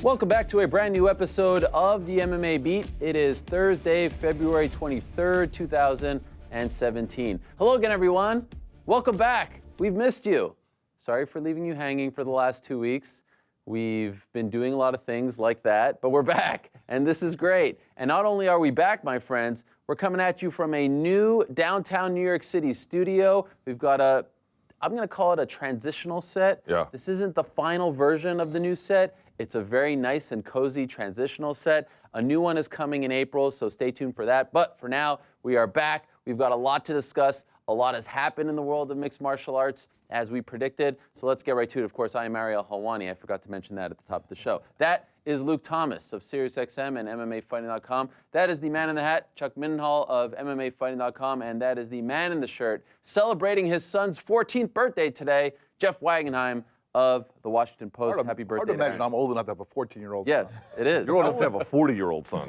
Welcome back to a brand new episode of the MMA Beat. It is Thursday, February 23rd, 2017. Hello again, everyone. Welcome back. We've missed you. Sorry for leaving you hanging for the last 2 weeks. We've been doing a lot of things like that, but we're back, and this is great. And not only are we back, my friends, we're coming at you from a new downtown New York City studio. We've got I'm going to call it a transitional set. Yeah. This isn't the final version of the new set. It's a very nice and cozy transitional set. A new one is coming in April, so stay tuned for that. But for now, we are back. We've got a lot to discuss. A lot has happened in the world of mixed martial arts, as we predicted. So let's get right to it. Of course, I am Ariel Helwani. I forgot to mention that at the top of the show. That is Luke Thomas of SiriusXM and MMAfighting.com. That is the man in the hat, Chuck Mindenhall of MMAfighting.com. And that is the man in the shirt celebrating his son's 14th birthday today, Jeff Wagenheim of the Washington Post. Happy birthday. Hard to imagine Aaron. I'm old enough to have a 14-year-old Yes, son. it is. You're old enough to have a 40-year-old son.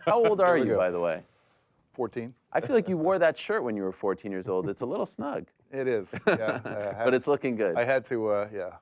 How old are you, go. by the way? 14. I feel like you wore that shirt when you were 14 years old. It's a little snug, It is. Yeah, but it's looking good. I had to, yeah.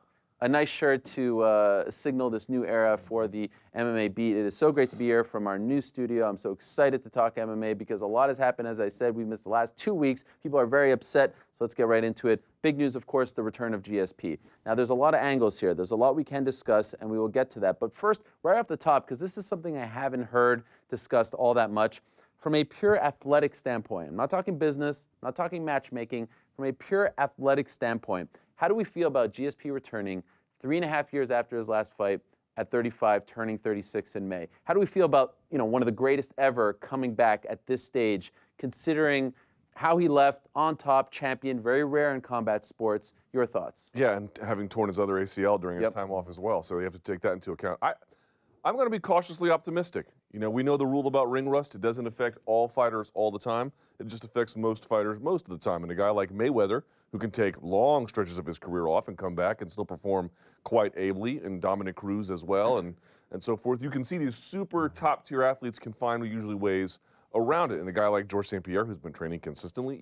A nice shirt to signal this new era for the MMA Beat. It is so great to be here from our new studio. I'm so excited to talk MMA because a lot has happened. As I said, we missed the last 2 weeks. People are very upset, so let's get right into it. Big news, of course, the return of GSP. Now, there's a lot of angles here. There's a lot we can discuss, and we will get to that. But first, right off the top, because this is something I haven't heard discussed all that much, from a pure athletic standpoint, I'm not talking business, I'm not talking matchmaking, from a pure athletic standpoint, how do we feel about GSP returning 3.5 years after his last fight at 35, turning 36 in May? How do we feel about, one of the greatest ever coming back at this stage, considering how he left on top, champion, very rare in combat sports? Your thoughts? Yeah, and having torn his other ACL during his time off as well, so you have to take that into account. I'm going to be cautiously optimistic. We know the rule about ring rust. It doesn't affect all fighters all the time. It just affects most fighters most of the time. And a guy like Mayweather, who can take long stretches of his career off and come back and still perform quite ably, and Dominic Cruz as well, and so forth. You can see these super top-tier athletes can find usually ways around it. And a guy like Georges St-Pierre, who's been training consistently,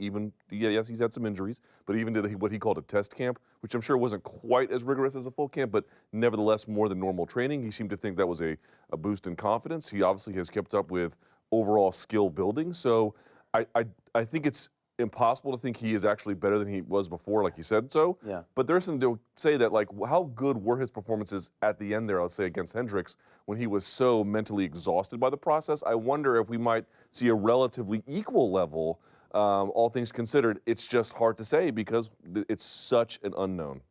yes, he's had some injuries, but even did what he called a test camp, which I'm sure wasn't quite as rigorous as a full camp, but nevertheless more than normal training. He seemed to think that was a boost in confidence. He obviously has kept up with overall skill building. So I think it's impossible to think he is actually better than he was before, like he said so. Yeah. But there's something to say that, like, how good were his performances at the end there, let's say, against Hendricks, when he was so mentally exhausted by the process? I wonder if we might see a relatively equal level, all things considered. It's just hard to say because it's such an unknown.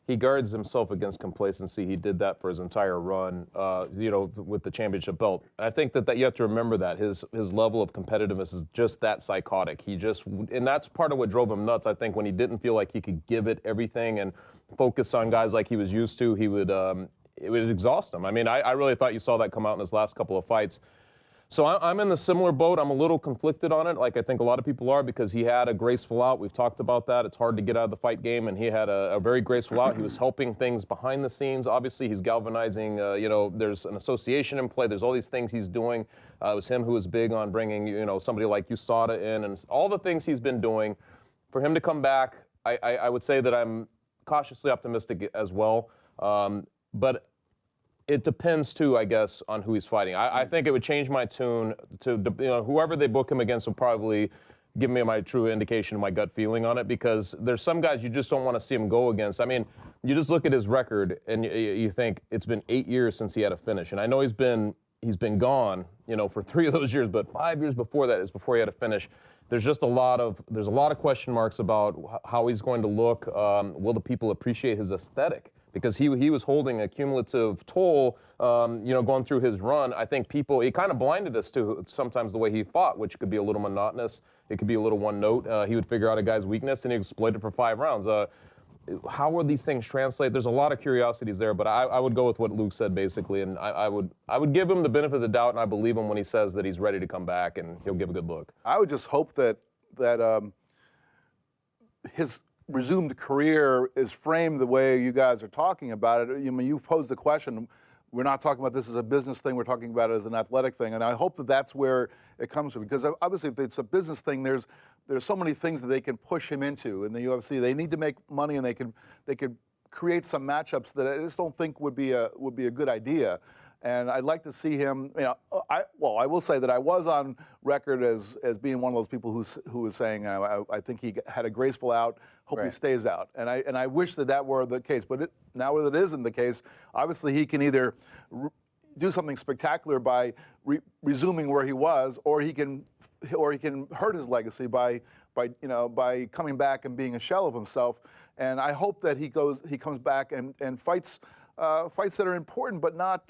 He guards himself against complacency. He did that for his entire run, with the championship belt. And I think that you have to remember that his level of competitiveness is just that psychotic. And that's part of what drove him nuts. I think when he didn't feel like he could give it everything and focus on guys like he was used to, it would exhaust him. I mean, I really thought you saw that come out in his last couple of fights. So I'm in the similar boat. I'm a little conflicted on it, like I think a lot of people are, because he had a graceful out. We've talked about that. It's hard to get out of the fight game, and he had a very graceful out. He was helping things behind the scenes. Obviously, he's galvanizing. There's an association in play. There's all these things he's doing. It was him who was big on bringing, somebody like USADA in, and all the things he's been doing. For him to come back, I would say that I'm cautiously optimistic as well. But it depends, too, I guess, on who he's fighting. I think it would change my tune to, whoever they book him against will probably give me my true indication of my gut feeling on it, because there's some guys you just don't want to see him go against. I mean, you just look at his record and you think it's been 8 years since he had a finish. And I know he's been gone, for 3 of those years, but 5 years before that is before he had a finish. There's just a lot of question marks about how he's going to look. Will the people appreciate his aesthetic? Because he was holding a cumulative toll, going through his run. I think he kind of blinded us to sometimes the way he fought, which could be a little monotonous. It could be a little one note. He would figure out a guy's weakness and he'd exploit it for 5 rounds. How would these things translate? There's a lot of curiosities there, but I would go with what Luke said basically, and I would give him the benefit of the doubt, and I believe him when he says that he's ready to come back and he'll give a good look. I would just hope that his resumed career is framed the way you guys are talking about it. You've posed the question. We're not talking about this as a business thing. We're talking about it as an athletic thing, and I hope that that's where it comes from. Because obviously, if it's a business thing, there's so many things that they can push him into in the UFC. They need to make money, and they could create some matchups that I just don't think would be a good idea. And I'd like to see him. I will say that I was on record as being one of those people who was saying I think he had a graceful out. Hope he Right. stays out. And I wish that were the case. But now that it isn't the case, obviously he can either do something spectacular by resuming where he was, or he can hurt his legacy by coming back and being a shell of himself. And I hope that he comes back and fights that are important, but not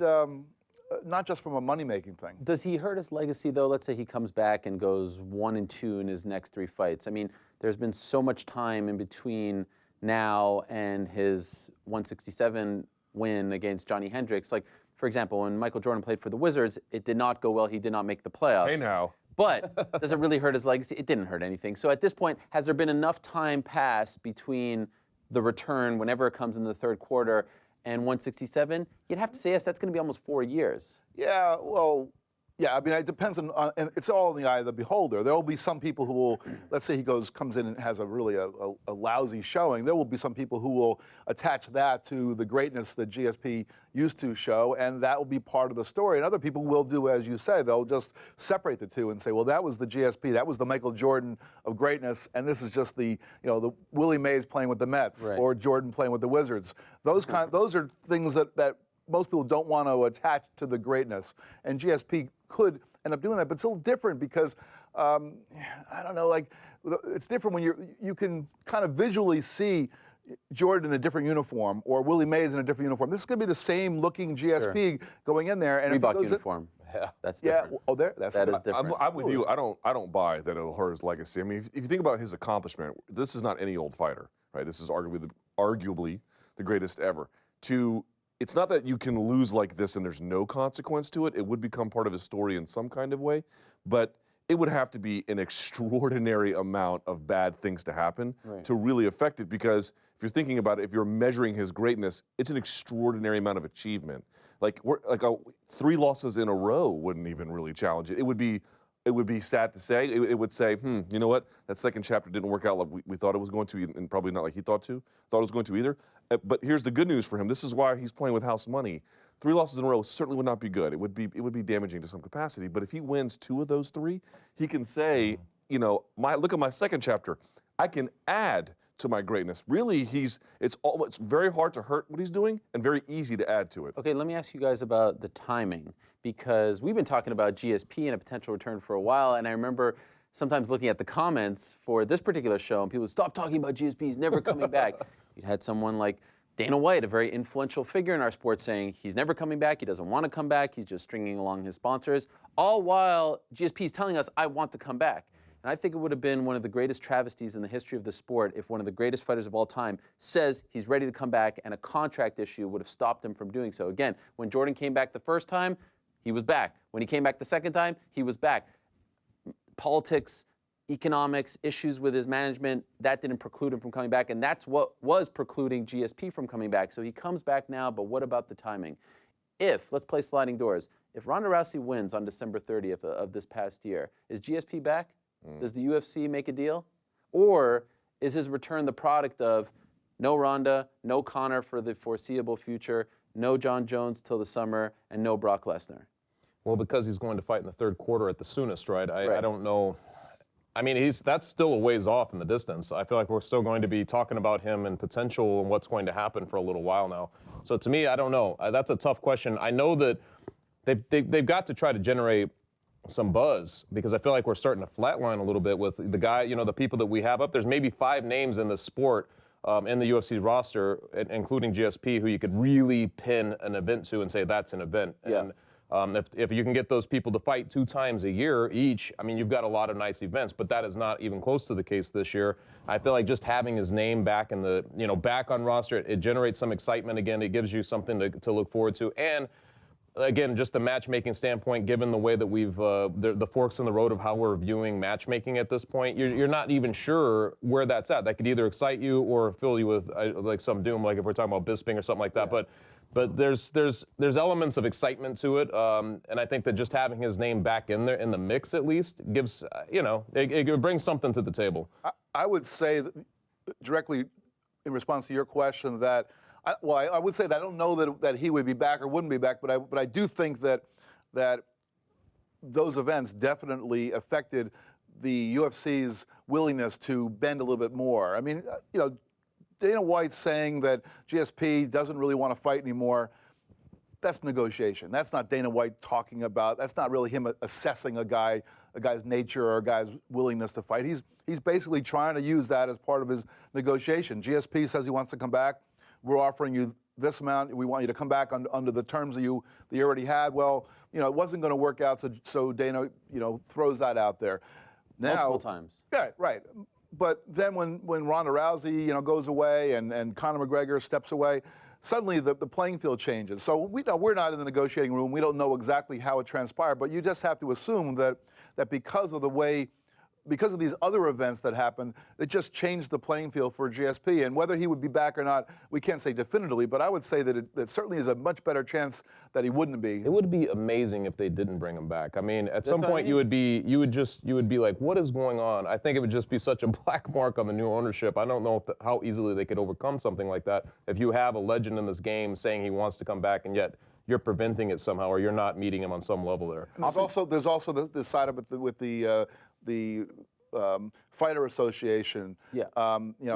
just from a money-making thing. Does he hurt his legacy, though? Let's say he comes back and goes 1-2 in his next 3 fights. I mean, there's been so much time in between now and his 167 win against Johnny Hendricks. Like, for example, when Michael Jordan played for the Wizards, it did not go well. He did not make the playoffs. Hey, now. But does it really hurt his legacy? It didn't hurt anything. So at this point, has there been enough time passed between the return, whenever it comes in the third quarter, and 167? You'd have to say, yes, that's going to be almost 4 years. Yeah, well, yeah. I mean, it depends on, and it's all in the eye of the beholder. There will be some people who will, let's say he comes in and has a really a lousy showing. There will be some people who will attach that to the greatness that GSP used to show, and that will be part of the story. And other people will do, as you say, they'll just separate the two and say, well, that was the GSP, that was the Michael Jordan of greatness, and this is just the Willie Mays playing with the Mets, right, or Jordan playing with the Wizards. Those are things that most people don't want to attach to the greatness, and GSP could end up doing that. But it's a little different because I don't know, like it's different when you can kind of visually see Jordan in a different uniform or Willie Mays in a different uniform. This is going to be the same looking GSP going in there, and Reebok if it goes uniform. Yeah, that's yeah, different. that's That what is different. I'm with you. I don't buy that it'll hurt his legacy. I mean, if you think about his accomplishment, this is not any old fighter, right? This is arguably the greatest ever. It's not that you can lose like this and there's no consequence to it. It would become part of his story in some kind of way, but it would have to be an extraordinary amount of bad things to happen to really affect it. Because if you're thinking about it, if you're measuring his greatness, it's an extraordinary amount of achievement. Like 3 losses in a row wouldn't even really challenge it. It would be sad to say. It would say, you know what? That second chapter didn't work out like we thought it was going to, and probably not like he thought it was going to either. But here's the good news for him. This is why he's playing with house money. 3 losses in a row certainly would not be good. It would be damaging to some capacity. But if he wins 2 of those 3, he can say, look at my second chapter. I can add to my greatness. Really, it's very hard to hurt what he's doing and very easy to add to it. Okay, let me ask you guys about the timing, because we've been talking about GSP and a potential return for a while, and I remember sometimes looking at the comments for this particular show, and people would stop talking about GSP, he's never coming back. You'd had someone like Dana White, a very influential figure in our sport, saying he's never coming back, he doesn't want to come back, he's just stringing along his sponsors, all while GSP is telling us, I want to come back. And I think it would have been one of the greatest travesties in the history of the sport if one of the greatest fighters of all time says he's ready to come back, and a contract issue would have stopped him from doing so. Again, when Jordan came back the first time, he was back. When he came back the second time, he was back. Politics, economics, issues with his management, that didn't preclude him from coming back, and that's what was precluding GSP from coming back. So he comes back now, but what about the timing? Let's play sliding doors, if Ronda Rousey wins on December 30th of this past year, is GSP back? Does the UFC make a deal? Or is his return the product of no Ronda, no Conor for the foreseeable future, no John Jones till the summer, and no Brock Lesnar? Well, because he's going to fight in the third quarter at the soonest, right? I don't know. I mean, that's still a ways off in the distance. I feel like we're still going to be talking about him and potential and what's going to happen for a little while now. So to me, I don't know. That's a tough question. I know that they've got to try to generate some buzz, because I feel like we're starting to flatline a little bit with the guy, the people that we have up. There's maybe 5 names in the sport, in the UFC roster, including GSP, who you could really pin an event to and say that's an event. Yeah. And if you can get those people to fight 2 times a year each, I mean, you've got a lot of nice events, but that is not even close to the case this year. I feel like just having his name back in the, back on roster, it generates some excitement again. It gives you something to look forward to. And again, just the matchmaking standpoint, given the way that we've, the forks in the road of how we're viewing matchmaking at this point, you're not even sure where that's at. That could either excite you or fill you with like some doom, like if we're talking about Bisping or something like that. Yeah. But there's elements of excitement to it, and I think that just having his name back in there, in the mix at least, gives, it brings something to the table. I would say that directly in response to your question that I would say that I don't know that he would be back or wouldn't be back, but I do think that those events definitely affected the UFC's willingness to bend a little bit more. I mean, Dana White's saying that GSP doesn't really want to fight anymore. That's negotiation. That's not Dana White talking about. That's not really him assessing a guy's nature or a guy's willingness to fight. He's basically trying to use that as part of his negotiation. GSP says he wants to come back. We're offering you this amount. We want you to come back under the terms that you already had. Well, it wasn't going to work out, so Dana, throws that out there. Now, Multiple times. Yeah, right. But then when Ronda Rousey, goes away and Conor McGregor steps away, suddenly the playing field changes. So we're not in the negotiating room. We don't know exactly how it transpired, but you just have to assume that because of these other events that happened, it just changed the playing field for GSP. And whether he would be back or not, we can't say definitively, but I would say that that certainly is a much better chance that he wouldn't be. It would be amazing if they didn't bring him back. I mean, at some point you would be like, what is going on? I think it would just be such a black mark on the new ownership. I don't know how easily they could overcome something like that. If you have a legend in this game saying he wants to come back and yet you're preventing it somehow, or you're not meeting him on some level there. And there's also the side of it with the Fighter Association. Yeah.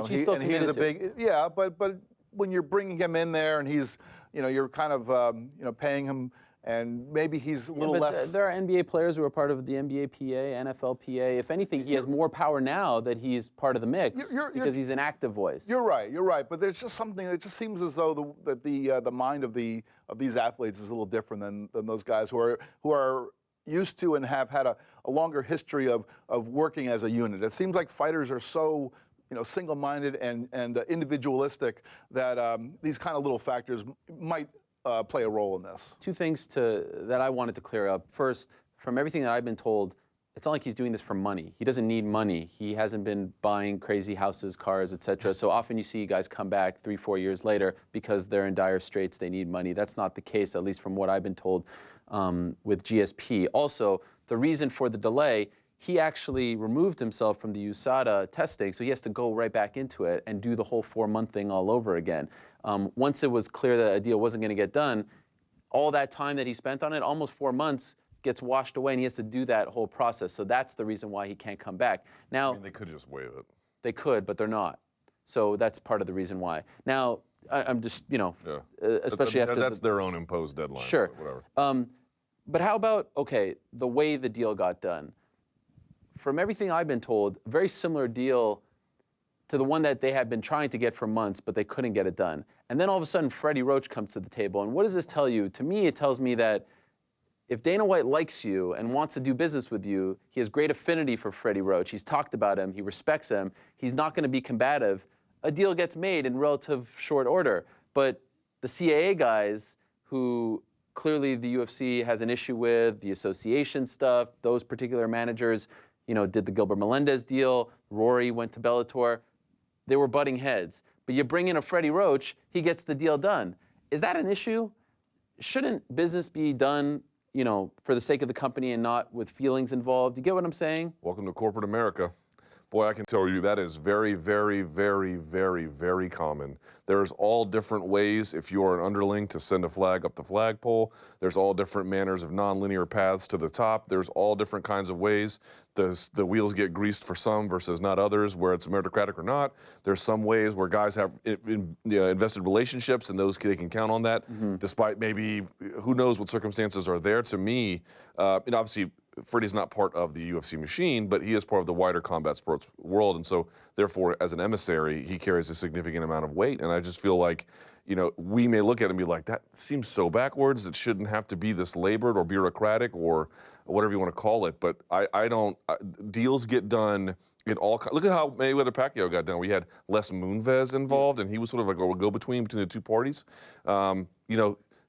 He is a big. Yeah, but when you're bringing him in there and he's, you're kind of, paying him, and maybe he's a little less. There are NBA players who are part of the NBA PA, NFL PA. If anything, he has more power now that he's part of the mix because he's an active voice. You're right. But there's just something. It just seems as though the mind of these athletes is a little different than those guys who are used to and have had a longer history of working as a unit. It seems like fighters are so single-minded and individualistic that these kind of little factors might play a role in this. Two things that I wanted to clear up. First, from everything that I've been told, it's not like he's doing this for money. He doesn't need money. He hasn't been buying crazy houses, cars, etc. So often you see guys come back 3-4 years later because they're in dire straits, they need money. That's not the case, at least from what I've been told with GSP. Also, the reason for the delay, he actually removed himself from the USADA testing, so he has to go right back into it and do the whole 4-month thing all over again. Once it was clear that a deal wasn't going to get done, all that time that he spent on it, almost 4 months, gets washed away, and he has to do that whole process. So that's the reason why he can't come back. Now, they could just waive it. They could, but they're not. So that's part of the reason why. Now, I'm just, especially after that's their own imposed deadline. Sure. Whatever. But how about, the way the deal got done? From everything I've been told, a very similar deal to the one that they had been trying to get for months, but they couldn't get it done. And then all of a sudden, Freddie Roach comes to the table. And what does this tell you? To me, it tells me that if Dana White likes you and wants to do business with you, he has great affinity for Freddie Roach. He's talked about him. He respects him. He's not going to be combative. A deal gets made in relative short order. But the CAA guys who clearly the UFC has an issue with, the association stuff, those particular managers, did the Gilbert Melendez deal. Rory went to Bellator. They were butting heads. But you bring in a Freddie Roach, he gets the deal done. Is that an issue? Shouldn't business be done, for the sake of the company and not with feelings involved? You get what I'm saying? Welcome to corporate America. Boy, I can tell you that is very, very, very, very, very common. There's all different ways, if you are an underling, to send a flag up the flagpole. There's all different manners of nonlinear paths to the top. There's all different kinds of ways the wheels get greased for some versus not others, where it's meritocratic or not. There's some ways where guys have invested relationships, and they can count on that, despite maybe who knows what circumstances are there. To me, obviously, Freddie's not part of the UFC machine, but he is part of the wider combat sports world, and so therefore, as an emissary, he carries a significant amount of weight. And I just feel like, we may look at it and be like, that seems so backwards. It shouldn't have to be this labored or bureaucratic or whatever you want to call it. But I don't. Deals get done in all. Look at how Mayweather-Pacquiao got done. We had Les Moonves involved, and he was sort of like a go-between between the two parties.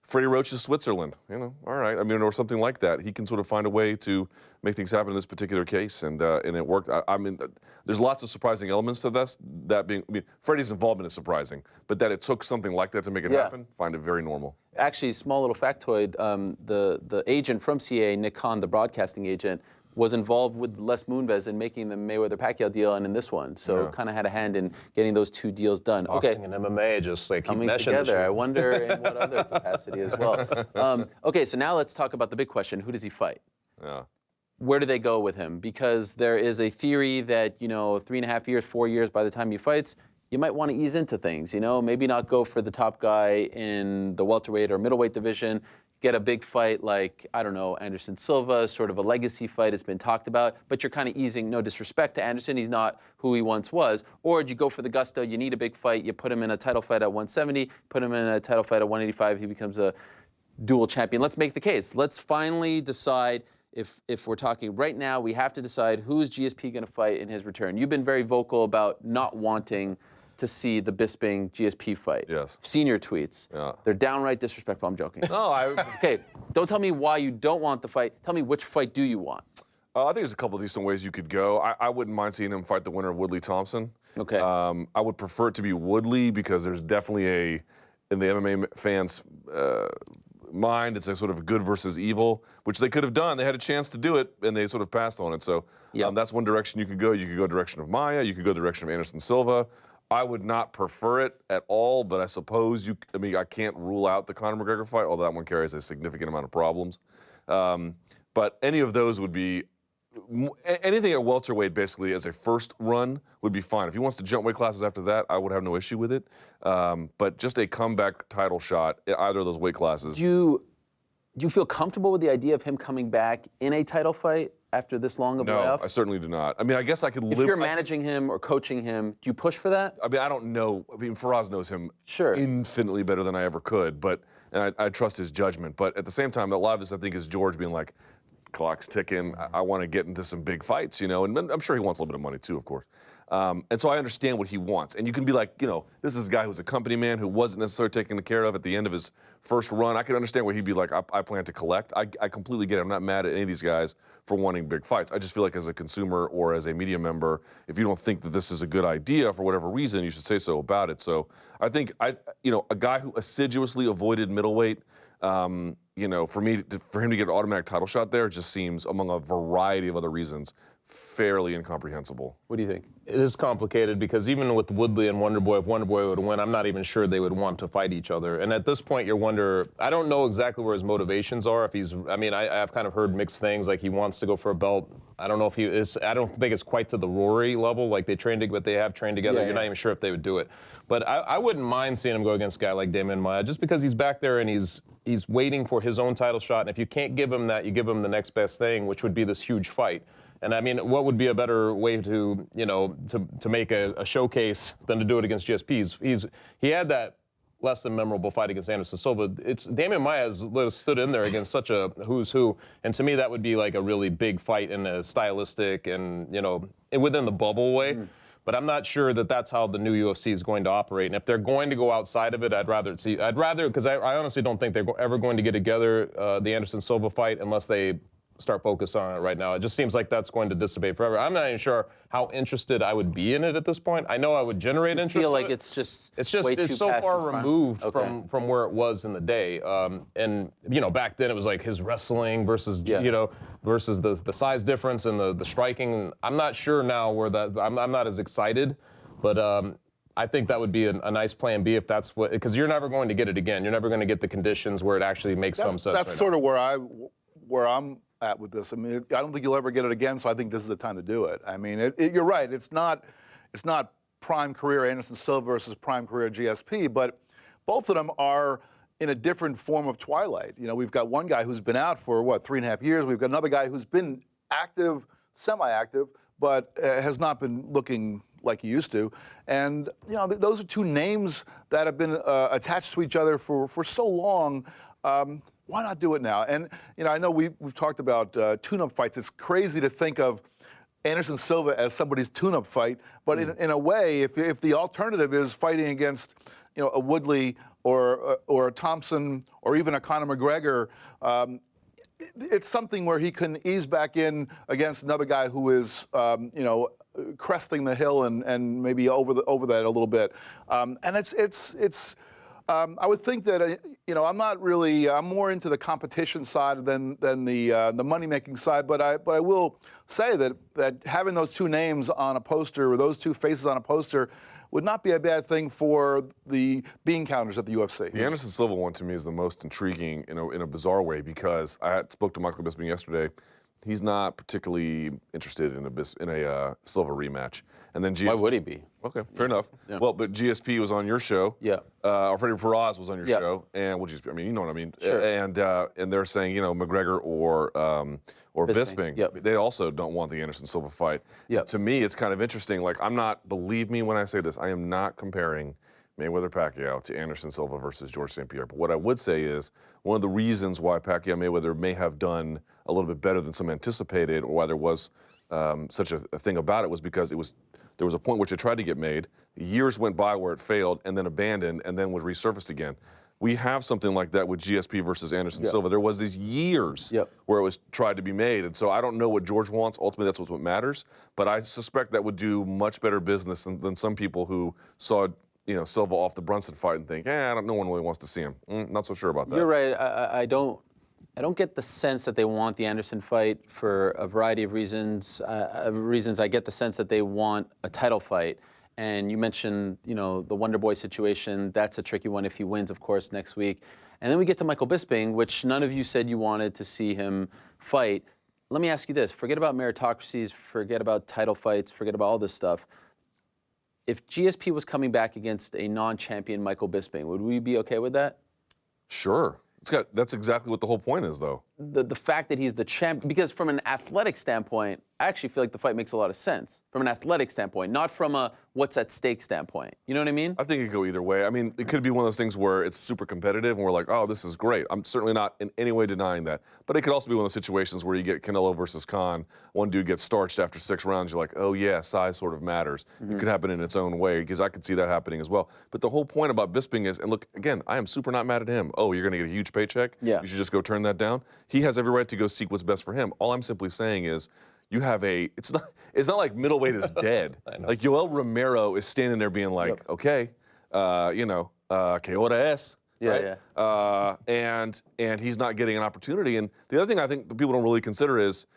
Freddie Roach is Switzerland, all right. I mean, or something like that. He can sort of find a way to make things happen in this particular case, and it worked. I mean, there's lots of surprising elements to this. That being, Freddie's involvement is surprising, but that it took something like that to make it happen, find it very normal. Actually, small little factoid: the agent from CAA, Nick Khan, the broadcasting agent, was involved with Les Moonves in making the Mayweather-Pacquiao deal and in this one. So kind of had a hand in getting those 2 deals done. Boxing and MMA just like keep Coming meshing together. I wonder in what other capacity as well. Okay, so now let's talk about the big question. Who does he fight? Yeah. Where do they go with him? Because there is a theory that, 3.5 years, 4 years, by the time he fights, you might want to ease into things, maybe not go for the top guy in the welterweight or middleweight division, get a big fight like, I don't know, Anderson Silva, sort of a legacy fight has been talked about, but you're kind of easing, no disrespect to Anderson, he's not who he once was. Or you go for the gusto, you need a big fight, you put him in a title fight at 170, put him in a title fight at 185, he becomes a dual champion. Let's make the case. Let's finally decide if we're talking right now, we have to decide who is GSP going to fight in his return. You've been very vocal about not wanting to see the Bisping GSP fight. Yes. I've seen your tweets. Yeah. They're downright disrespectful. I'm joking. No, Okay, don't tell me why you don't want the fight. Tell me which fight do you want? I think there's a couple of decent ways you could go. I wouldn't mind seeing him fight the winner of Woodley Thompson. Okay. I would prefer it to be Woodley because there's definitely in the MMA fans' mind, it's a sort of good versus evil, which they could have done. They had a chance to do it, and they sort of passed on it. So that's one direction you could go. You could go direction of Maia. You could go direction of Anderson Silva. I would not prefer it at all, but I suppose I can't rule out the Conor McGregor fight, although that one carries a significant amount of problems. But any of those would be, anything at welterweight basically as a first run would be fine. If he wants to jump weight classes after that, I would have no issue with it. But just a comeback title shot at either of those weight classes. Do you feel comfortable with the idea of him coming back in a title fight after this long of a No, layoff? I certainly do not. I mean, I guess I could live. If you're managing him or coaching him, do you push for that? I mean, I don't know. I mean, Faraz knows him Sure. infinitely better than I ever could, and I trust his judgment. But at the same time, a lot of this, I think, is George being like, clock's ticking. I want to get into some big fights, and I'm sure he wants a little bit of money too, of course. And so I understand what he wants. And you can be like, this is a guy who's a company man who wasn't necessarily taken care of at the end of his first run. I can understand where he'd be like, I plan to collect. I completely get it. I'm not mad at any of these guys for wanting big fights. I just feel like as a consumer or as a media member, if you don't think that this is a good idea for whatever reason, you should say so about it. So I think, a guy who assiduously avoided middleweight, for him to get an automatic title shot there just seems, among a variety of other reasons, fairly incomprehensible. What do you think? It is complicated because even with Woodley and Wonderboy, if Wonderboy would win, I'm not even sure they would want to fight each other. And at this point, you wonder, I don't know exactly where his motivations are. I've kind of heard mixed things, like he wants to go for a belt. I don't know if he is, I don't think it's quite to the Rory level, like they have trained together. You're not even sure if they would do it. But I wouldn't mind seeing him go against a guy like Damian Maia, just because he's back there and he's waiting for his own title shot. And if you can't give him that, you give him the next best thing, which would be this huge fight. And I mean, what would be a better way to make a showcase than to do it against GSP? He had that less than memorable fight against Anderson Silva. Damian Maia has stood in there against such a who's who, and to me that would be like a really big fight in a stylistic and within the bubble way. But I'm not sure that that's how the new UFC is going to operate. And if they're going to go outside of it, I'd rather, because I honestly don't think they're ever going to get together the Anderson Silva fight unless they start focus on it right now. It just seems like that's going to dissipate forever. I'm not even sure how interested I would be in it at this point. I know I would generate interest. I feel like it's way too so far removed from where it was in the day. And back then it was like his wrestling versus versus the size difference and the striking. I'm not sure now where that. I'm not as excited, but. I think that would be a nice plan B if that's what, because you're never going to get it again. You're never going to get the conditions where it actually makes some sense. That's sort of where I'm at with this. I mean, I don't think you'll ever get it again, so I think this is the time to do it. I mean, you're right. It's not prime career Anderson Silva versus prime career GSP, but both of them are in a different form of twilight. We've got one guy who's been out for 3.5 years. We've got another guy who's been active, semi-active, but has not been looking like he used to. And those are two names that have been attached to each other for so long. Why not do it now? And I know we've talked about tune-up fights. It's crazy to think of Anderson Silva as somebody's tune-up fight, but in a way, if the alternative is fighting against a Woodley or a Thompson or even a Conor McGregor, it's something where he can ease back in against another guy who is cresting the hill and maybe over that a little bit. And it's I would think that I'm not really. I'm more into the competition side than the money making side. But I will say that having those two names on a poster, or those two faces on a poster, would not be a bad thing for the bean counters at the UFC. The Anderson Silva one to me is the most intriguing in a bizarre way, because I spoke to Michael Bisping yesterday. He's not particularly interested in a Silva rematch. And then GSP. Why would he be? Okay, fair enough. Yeah. Well, but GSP was on your show. Yeah. Alfredo Faraz was on your Yeah. show, and GSP? I mean, you know what I mean. Sure. And they're saying, McGregor or Bisping. Yep. They also don't want the Anderson Silva fight. Yep. To me, it's kind of interesting. Like, believe me when I say this, I am not comparing Mayweather-Pacquiao to Anderson Silva versus George St. Pierre. But what I would say is one of the reasons why Pacquiao-Mayweather may have done a little bit better than some anticipated, or why there was such a thing about it, was because there was a point which it tried to get made. Years went by where it failed and then abandoned and then was resurfaced again. We have something like that with GSP versus Anderson Silva. There was these years where it was tried to be made. And so I don't know what George wants. Ultimately, that's what matters. But I suspect that would do much better business than some people who saw Silva off the Brunson fight and think, no one really wants to see him. Not so sure about that. You're right. I don't get the sense that they want the Anderson fight for a variety of reasons. I get the sense that they want a title fight. And you mentioned, the Wonder Boy situation. That's a tricky one if he wins, of course, next week. And then we get to Michael Bisping, which none of you said you wanted to see him fight. Let me ask you this. Forget about meritocracies, forget about title fights, forget about all this stuff. If GSP was coming back against a non-champion Michael Bisping, would we be okay with that? Sure. That's exactly what the whole point is, though. The fact that he's the champ, because from an athletic standpoint, I actually feel like the fight makes a lot of sense. From an athletic standpoint, not from a what's at stake standpoint. You know what I mean? I think it could go either way. I mean, it could be one of those things where it's super competitive and we're like, oh, this is great. I'm certainly not in any way denying that. But it could also be one of those situations where you get Canelo versus Khan. One dude gets starched after 6 rounds. You're like, oh, yeah, size sort of matters. It could happen in its own way, because I could see that happening as well. But the whole point about Bisping is, and look, again, I am super not mad at him. Oh, you're going to get a huge paycheck? Yeah. You should just go turn that down? He has every right to go seek what's best for him. All I'm simply saying is, you have it's not like middleweight is dead. Like Yoel Romero is standing there being like, okay, que hora es? Yeah, right? And he's not getting an opportunity. And the other thing I think the people don't really consider is,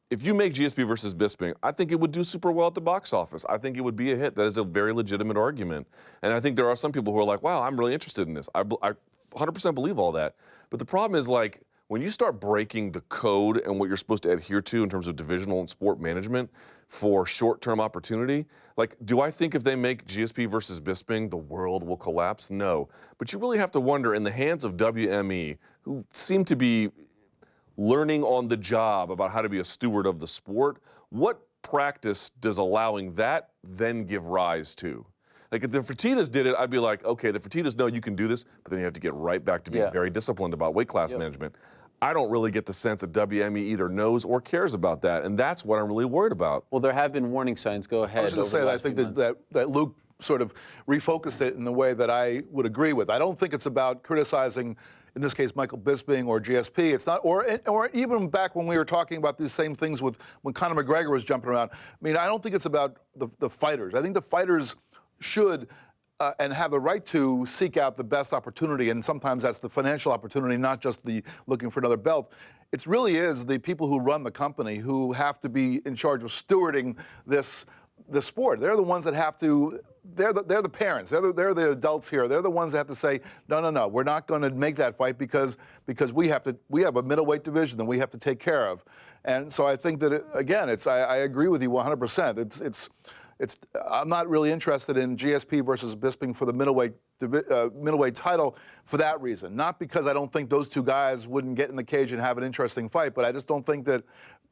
if you make GSP versus Bisping, I think it would do super well at the box office. I think it would be a hit. That is a very legitimate argument. And I think there are some people who are like, wow, I'm really interested in this. I 100% believe all that. But the problem is, like, when you start breaking the code and what you're supposed to adhere to in terms of divisional and sport management for short-term opportunity, like, do I think if they make GSP versus Bisping, the world will collapse? No. But you really have to wonder, in the hands of WME, who seem to be learning on the job about how to be a steward of the sport, what practice does allowing that then give rise to? Like, if the Fertittas did it, I'd be like, okay, the Fertittas know you can do this, but then you have to get right back to being very disciplined about weight class management. I don't really get the sense that WME either knows or cares about that, and that's what I'm really worried about. Well, there have been warning signs. Go ahead. I was going to say that I think that Luke sort of refocused it in the way that I would agree with. I don't think it's about criticizing, in this case, Michael Bisping or GSP. It's not, or even back when we were talking about these same things when Conor McGregor was jumping around. I mean, I don't think it's about the fighters. I think the fighters should and have the right to seek out the best opportunity, and sometimes that's the financial opportunity, not just the looking for another belt. It really is the people who run the company who have to be in charge of stewarding this sport. They're the ones that have to. They're the parents. They're the adults here. They're the ones that have to say, no, we're not going to make that fight because we have a middleweight division that we have to take care of. And so I think that again, I agree with you 100%. I'm not really interested in GSP versus Bisping for the middleweight title for that reason. Not because I don't think those two guys wouldn't get in the cage and have an interesting fight, but I just don't think that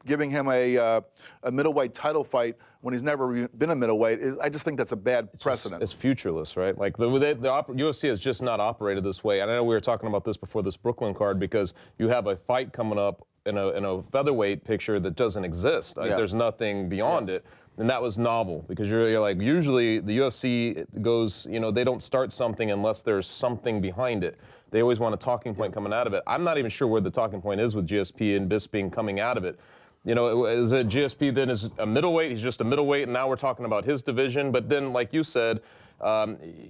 giving him a middleweight title fight when he's never been a middleweight I just think that's a bad precedent. It's futureless, right? Like the UFC has just not operated this way. And I know we were talking about this before this Brooklyn card, because you have a fight coming up in a featherweight picture that doesn't exist. There's nothing beyond it. And that was novel, because you're like, usually the UFC goes, they don't start something unless there's something behind it. They always want a talking point coming out of it. I'm not even sure where the talking point is with GSP and Bisping coming out of it. Is it GSP then is a middleweight? He's just a middleweight, and now we're talking about his division. But then, like you said,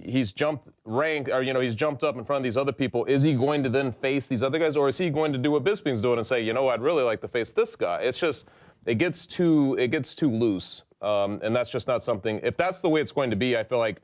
He's jumped rank, or he's jumped up in front of these other people. Is he going to then face these other guys, or is he going to do what Bisping's doing and say, I'd really like to face this guy? It's just it gets too loose, and that's just not something. If that's the way it's going to be, I feel like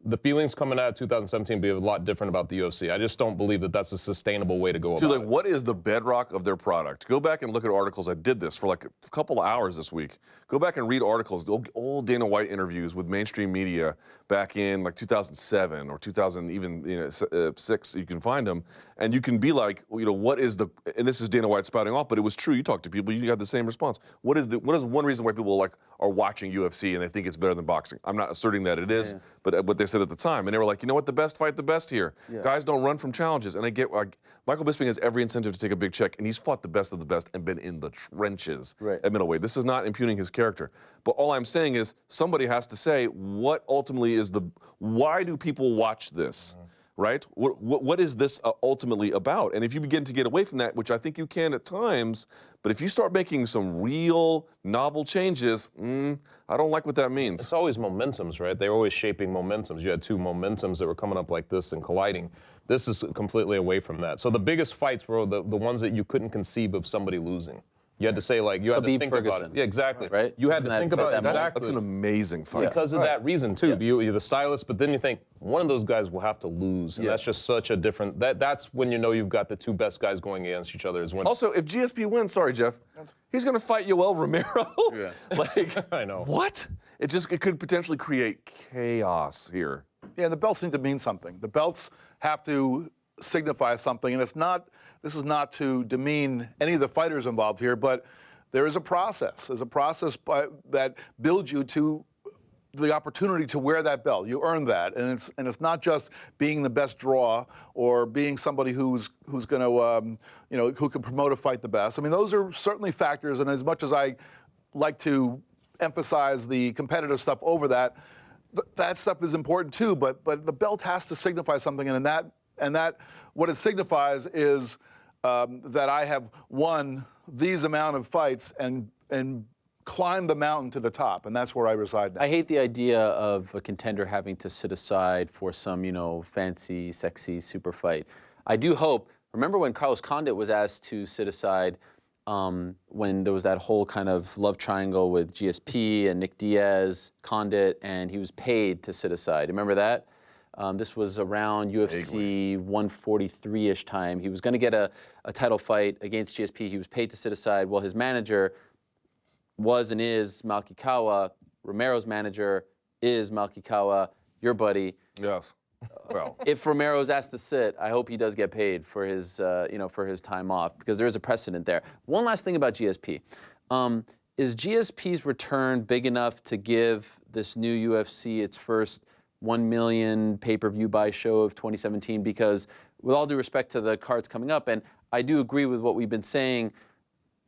the feelings coming out of 2017 be a lot different about the UFC. I just don't believe that that's a sustainable way to go about it. What is the bedrock of their product? Go back and look at articles. I did this for like a couple of hours this week. Go back and read articles, old Dana White interviews with mainstream media back in like 2007 or 2006. You can find them, and you can be like, what is the? And this is Dana White spouting off, but it was true. You talk to people, you got the same response. What is one reason why people are watching UFC and they think it's better than boxing? I'm not asserting that it is, but what they said at the time, and they were like, the best fight the best here. Guys don't run from challenges, and I get Michael Bisping has every incentive to take a big check, and he's fought the best of the best and been in the trenches at middleweight. This is not impugning his character, but all I'm saying is somebody has to say what ultimately is why do people watch this? Right? What is this ultimately about? And if you begin to get away from that, which I think you can at times, but if you start making some real novel changes, I don't like what that means. It's always momentums, right? They're always shaping momentums. You had two momentums that were coming up like this and colliding. This is completely away from that. So the biggest fights were the ones that you couldn't conceive of somebody losing. You had to say, you had to think Ferguson. about it. Yeah, exactly. Right? You had to think about it. Exactly. That's an amazing fight. Because of that reason, too. You're the stylist, but then you think, one of those guys will have to lose. And that's just such a different... That's when you've got the two best guys going against each other. Also, if GSP wins, sorry, Jeff, he's going to fight Yoel Romero. I know. What? It could potentially create chaos here. Yeah, the belts need to mean something. The belts have to signify something, and this is not to demean any of the fighters involved here, but there is a process. There's a process that builds you to the opportunity to wear that belt. You earn that, and it's not just being the best draw or being somebody who's going to who can promote a fight the best. I mean, those are certainly factors, and as much as I like to emphasize the competitive stuff over that, that stuff is important too. But the belt has to signify something, and that what it signifies is that I have won these amount of fights and climbed the mountain to the top, and that's where I reside now. I hate the idea of a contender having to sit aside for some, fancy, sexy super fight. I do hope. Remember when Carlos Condit was asked to sit aside when there was that whole kind of love triangle with GSP and Nick Diaz, Condit, and he was paid to sit aside. Remember that? This was around UFC 143-ish time. He was going to get a title fight against GSP. He was paid to sit aside. Well, his manager was and is Malki Kawa. Romero's manager is Malki Kawa, your buddy. Yes. Well, if Romero's asked to sit, I hope he does get paid for his, for his time off, because there is a precedent there. One last thing about GSP. Is GSP's return big enough to give this new UFC its first 1 million pay-per-view buy show of 2017? Because with all due respect to the cards coming up, and I do agree with what we've been saying,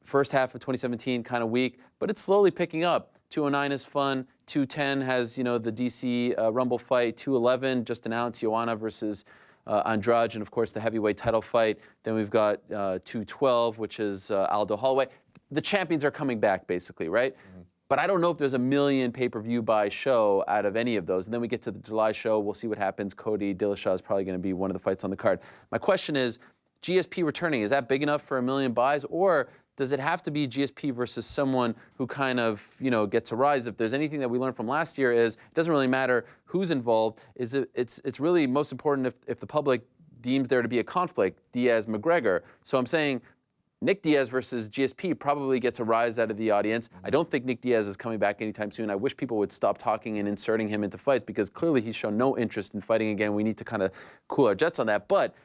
first half of 2017 kind of weak, but it's slowly picking up. 209 is fun. 210 has, the DC Rumble fight. 211 just announced, Joanna versus Andrade, and of course the heavyweight title fight. Then we've got 212, which is Aldo Holloway. The champions are coming back, basically, right? Mm-hmm. But I don't know if there's a million pay-per-view buy show out of any of those. And then we get to the July show. We'll see what happens. Cody Dillashaw is probably going to be one of the fights on the card. My question is, GSP returning, is that big enough for a million buys? Or does it have to be GSP versus someone who kind of, gets a rise? If there's anything that we learned from last year is, it doesn't really matter who's involved. It's really most important if the public deems there to be a conflict, Diaz-McGregor. So I'm saying Nick Diaz versus GSP probably gets a rise out of the audience. I don't think Nick Diaz is coming back anytime soon. I wish people would stop talking and inserting him into fights, because clearly he's shown no interest in fighting again. We need to kind of cool our jets on that. But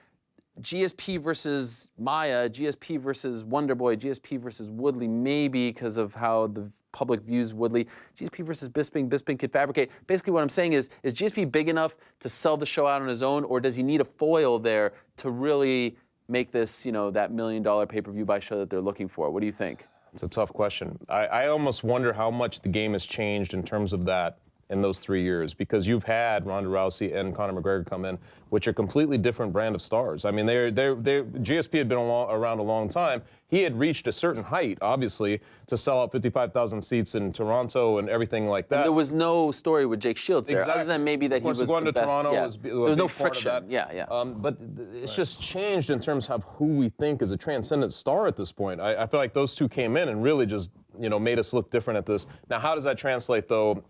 GSP versus Maia, GSP versus Wonderboy, GSP versus Woodley, maybe because of how the public views Woodley. GSP versus Bisping, Bisping could fabricate. Basically what I'm saying is GSP big enough to sell the show out on his own, or does he need a foil there to really make this, that $1 million pay-per-view buy show that they're looking for? What do you think? It's a tough question. I almost wonder how much the game has changed in terms of that in those 3 years because you've had Ronda Rousey and Conor McGregor come in, which are completely different brand of stars. I mean, GSP had been around a long time. He had reached a certain height, obviously, to sell out 55,000 seats in Toronto and everything like that. And there was no story with Jake Shields there, other than maybe that Of course, he was going the to best. Toronto yeah. was There was no big part of friction. that. Yeah. But it's just changed in terms of who we think is a transcendent star at this point. I feel like those two came in and really just made us look different at this. Now, how does that translate though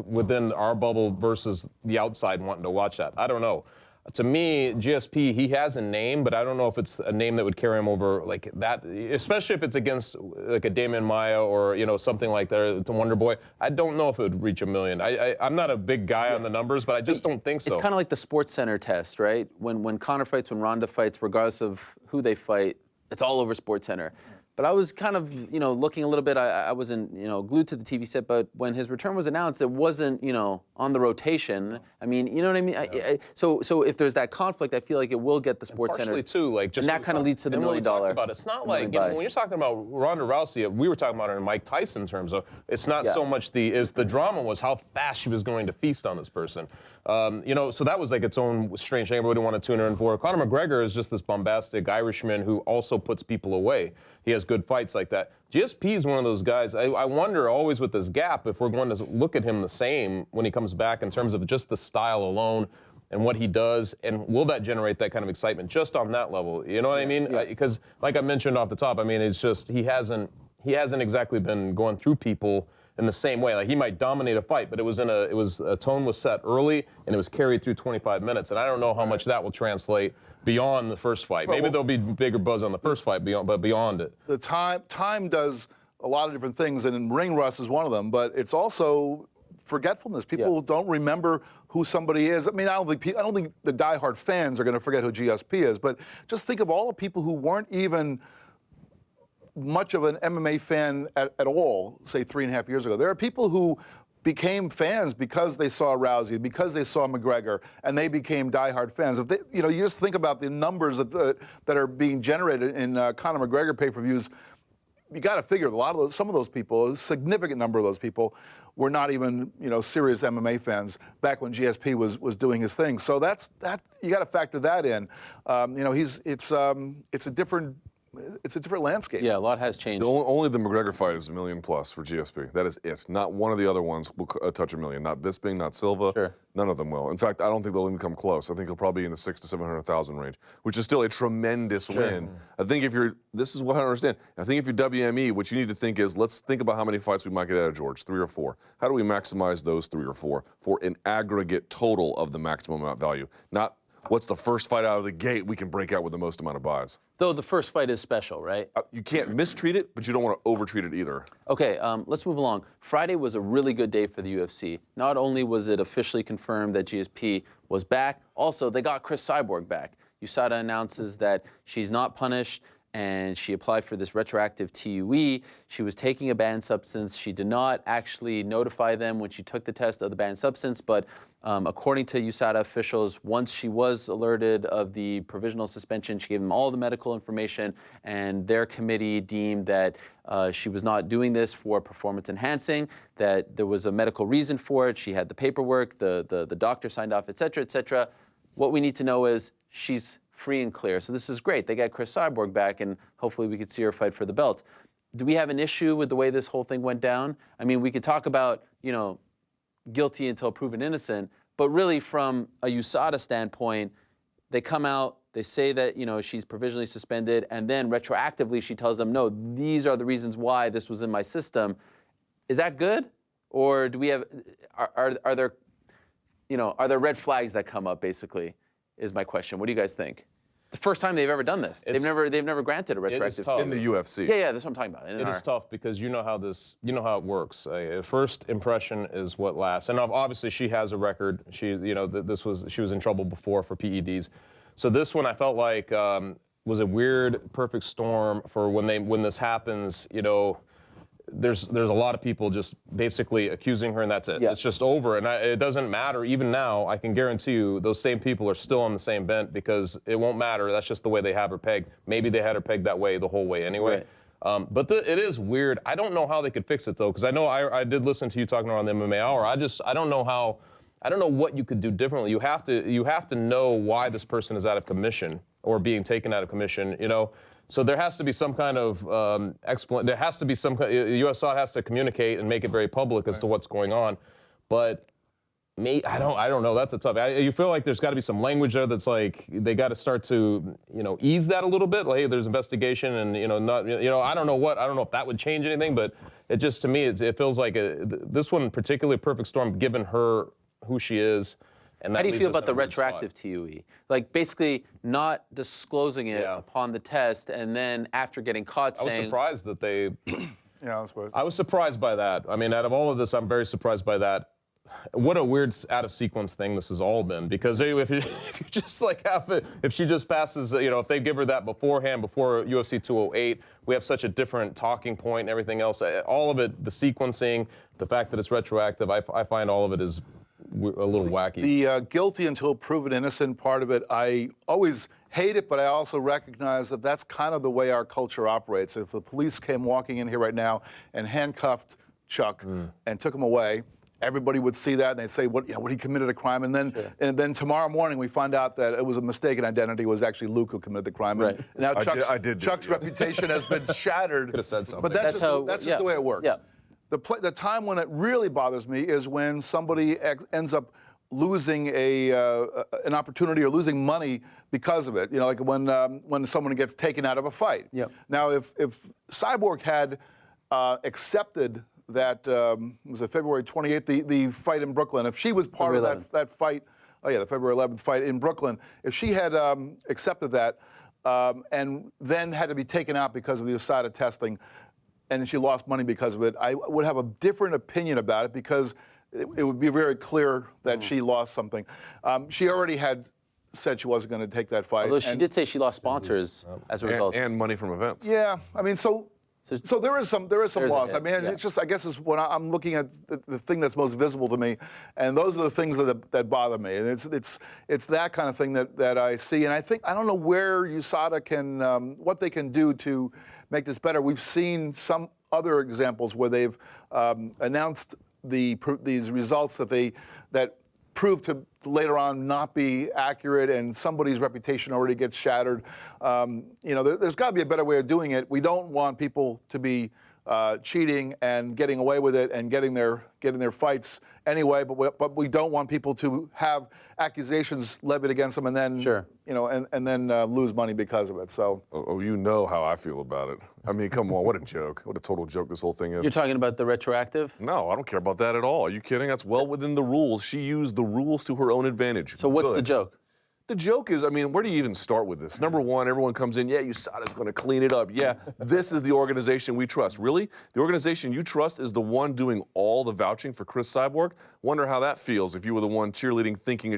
within our bubble versus the outside wanting to watch that? I don't know. To me, GSP, he has a name, but I don't know if it's a name that would carry him over like that, especially if it's against like a Damian Maya or something like that, to Wonder Boy. I don't know if it would reach 1 million. I'm not a big guy on the numbers, but I just don't think so. It's kind of like the Sports Center test, right? When Conor fights, when Ronda fights, regardless of who they fight, it's all over Sports Center. But I was kind of, looking a little bit. I wasn't, glued to the TV set. But when his return was announced, it wasn't, on the rotation. I mean, you know what I mean? So if there's that conflict, I feel like it will get the Sports Center. Partially too, like just. And that kind of leads to the $1 million. Talked about. It's not like when you're talking about Ronda Rousey, we were talking about her in Mike Tyson terms of. It's not so much the drama was how fast she was going to feast on this person. So that was like its own strange thing. Everybody wanted to tune her in for. Conor McGregor is just this bombastic Irishman who also puts people away. He has good fights like that. GSP is one of those guys. I wonder always with this gap if we're going to look at him the same when he comes back in terms of just the style alone and what he does, and will that generate that kind of excitement just on that level? You know what I mean? Because like I mentioned off the top, I mean it's just he hasn't exactly been going through people in the same way. Like he might dominate a fight, but a tone was set early and it was carried through 25 minutes, and I don't know how much that will translate beyond the first fight. Maybe there'll be bigger buzz on the first fight, but beyond it. The time does a lot of different things, and ring rust is one of them. But it's also forgetfulness. People don't remember who somebody is. I mean, I don't think the diehard fans are going to forget who GSP is. But just think of all the people who weren't even much of an MMA fan at all, say 3.5 years ago. There are people who became fans because they saw Rousey, because they saw McGregor, and they became diehard fans. If they, you just think about the numbers that are being generated in Conor McGregor pay-per-views. You got to figure some of those people, a significant number of those people, were not even serious MMA fans back when GSP was doing his thing. So that you got to factor that in. It's a different landscape. Yeah, a lot has changed. Only the McGregor fight is $1 million plus for GSP. That is it. Not one of the other ones will touch $1 million. Not Bisping, not Silva. Sure. None of them will. In fact, I don't think they'll even come close. I think he'll probably be in the 600,000 to 700,000 range, which is still a tremendous win. I think this is what I understand. I think if you're WME, what you need to think is, let's think about how many fights we might get out of George, 3 or 4. How do we maximize those 3 or 4 for an aggregate total of the maximum amount value? Not what's the first fight out of the gate we can break out with the most amount of buys. Though the first fight is special, right? You can't mistreat it, but you don't want to overtreat it either. Okay, let's move along. Friday was a really good day for the UFC. Not only was it officially confirmed that GSP was back, also they got Chris Cyborg back. USADA announces that she's not punished, and she applied for this retroactive TUE. She was taking a banned substance. She did not actually notify them when she took the test of the banned substance, but according to USADA officials, once she was alerted of the provisional suspension, she gave them all the medical information, and their committee deemed that she was not doing this for performance enhancing, that there was a medical reason for it. She had the paperwork, the doctor signed off, et cetera, et cetera. What we need to know is she's free and clear. So this is great. They got Chris Cyborg back, and hopefully we could see her fight for the belt. Do we have an issue with the way this whole thing went down? I mean, we could talk about, guilty until proven innocent, but really from a USADA standpoint, they come out, they say that, she's provisionally suspended, and then retroactively she tells them, no, these are the reasons why this was in my system. Is that good? Or do we have, are there red flags that come up, basically, is my question. What do you guys think? The first time they've ever done this. They've never granted a retroactive. tough. In the UFC. Yeah, that's what I'm talking about. It is tough because you know how it works. First impression is what lasts, and obviously she has a record. She was in trouble before for PEDs, so this one I felt like was a weird perfect storm for when this happens. There's a lot of people just basically accusing her, and that's it. Yeah. It's just over, and it doesn't matter. Even now, I can guarantee you those same people are still on the same bent because it won't matter. That's just the way they have her pegged. Maybe they had her pegged that way the whole way anyway. But it is weird. I don't know how they could fix it though, because I know I did listen to you talking around the MMA Hour. I don't know how. I don't know what you could do differently. You have to know why this person is out of commission or being taken out of commission. You know, so there has to be some kind of there has to be some. USADA has to communicate and make it very public as to what's going on. But I don't know. That's a tough. You feel like there's got to be some language there that's like they got to start to ease that a little bit. Like, hey, there's investigation, and I don't know if that would change anything, but it just to me it feels like this one particularly perfect storm given her who she is. And that How do you leaves feel us about in the a weird retroactive spot. TUE? Like basically not disclosing it Yeah. upon the test, and then after getting caught I was saying. surprised that they. Yeah, I suppose. I was surprised by that. I mean, out of all of this, I'm very surprised by that. What a weird out of sequence thing this has all been. Because if you just like have it, if she just passes, if they give her that beforehand, before UFC 208, we have such a different talking point and everything else. All of it, the sequencing, the fact that it's retroactive, I find all of it is a little wacky. The guilty until proven innocent part of it, I always hate it, but I also recognize that that's kind of the way our culture operates. If the police came walking in here right now and handcuffed Chuck and took him away, everybody would see that and they'd say, "What he committed a crime," and then tomorrow morning we find out that it was a mistaken identity. It was actually Luke who committed the crime. Right. And now Chuck's reputation has been shattered. Could have said something. But that's That's just the way it works. Yeah. The time when it really bothers me is when somebody ends up losing an opportunity or losing money because of it. Like when someone gets taken out of a fight. Yep. Now, if Cyborg had accepted that was it February 28th, the fight in Brooklyn, if she was part February of that fight, the February 11th fight in Brooklyn, if she had accepted that and then had to be taken out because of the USADA testing, and she lost money because of it, I would have a different opinion about it because it would be very clear that she lost something. She already had said she wasn't going to take that fight. Although she did say she lost sponsors as a result. And money from events. Yeah, I mean, so there is some loss. hit, I mean, yeah. it's just, I guess, is when I'm looking at the thing that's most visible to me, and those are the things that bother me. And it's that kind of thing that I see. And I don't know where USADA can, what they can do to make this better. We've seen some other examples where they've announced these results that prove to later on not be accurate, and somebody's reputation already gets shattered. There's got to be a better way of doing it. We don't want people to be cheating and getting away with it and getting their fights anyway. But we don't want people to have accusations levied against them and then and then lose money because of it. So. Oh, you know how I feel about it. I mean, come on, what a joke. What a total joke this whole thing is. You're talking about the retroactive? No, I don't care about that at all. Are you kidding? That's well within the rules. She used the rules to her own advantage. So what's the Good. joke? The joke is, I mean, where do you even start with this? Number one, everyone comes in, yeah, USADA's going to clean it up. Yeah, this is the organization we trust. Really? The organization you trust is the one doing all the vouching for Chris Cyborg? Wonder how that feels if you were the one cheerleading, thinking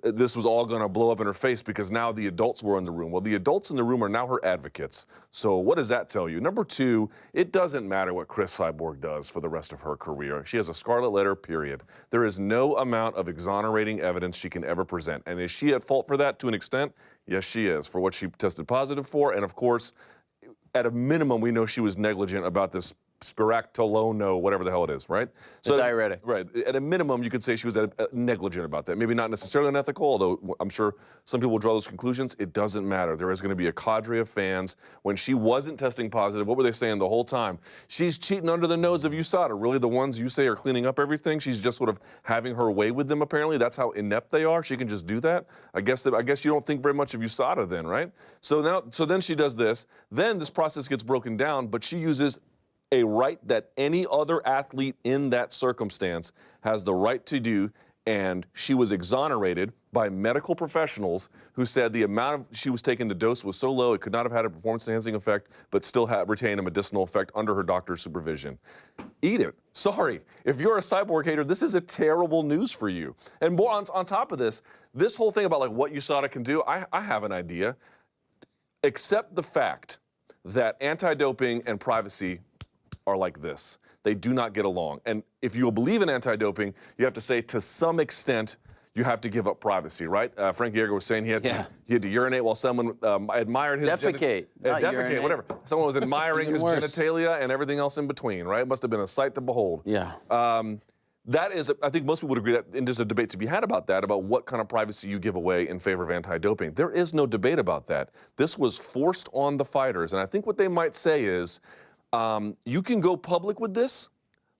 this was all going to blow up in her face because now the adults were in the room. Well, the adults in the room are now her advocates. So what does that tell you? Number two, it doesn't matter what Chris Cyborg does for the rest of her career. She has a scarlet letter, period. There is no amount of exonerating evidence she can ever present. And is she at fault for that to an extent? Yes, she is, for what she tested positive for. And of course, at a minimum, we know she was negligent about this Spiractolono, whatever the hell it is, right? The diuretic. Right. At a minimum, you could say she was negligent about that. Maybe not necessarily unethical, although I'm sure some people will draw those conclusions. It doesn't matter. There is going to be a cadre of fans. When she wasn't testing positive, what were they saying the whole time? She's cheating under the nose of USADA. Really, the ones you say are cleaning up everything? She's just sort of having her way with them, apparently. That's how inept they are. She can just do that. I guess you don't think very much of USADA then, right? So then she does this. Then this process gets broken down, but she uses a right that any other athlete in that circumstance has the right to do, and she was exonerated by medical professionals who said the amount she was taking, the dose was so low it could not have had a performance-enhancing effect, but still retain a medicinal effect under her doctor's supervision. Eat it. Sorry. If you're a Cyborg hater, this is a terrible news for you. And more on top of this whole thing about like what USADA can do, I have an idea. Accept the fact that anti-doping and privacy are like this. They do not get along. And if you believe in anti-doping, you have to say to some extent you have to give up privacy, right? Frank Yeager was saying he had Yeah. to urinate while someone admired his Defecate, not defecate, urinate. whatever. Someone was admiring Even his worse. genitalia and everything else in between, right? Must have been a sight to behold. Yeah. That is, I think most people would agree that, and there's a debate to be had about that, about what kind of privacy you give away in favor of anti-doping. There is no debate about that. This was forced on the fighters, and I think what they might say is, you can go public with this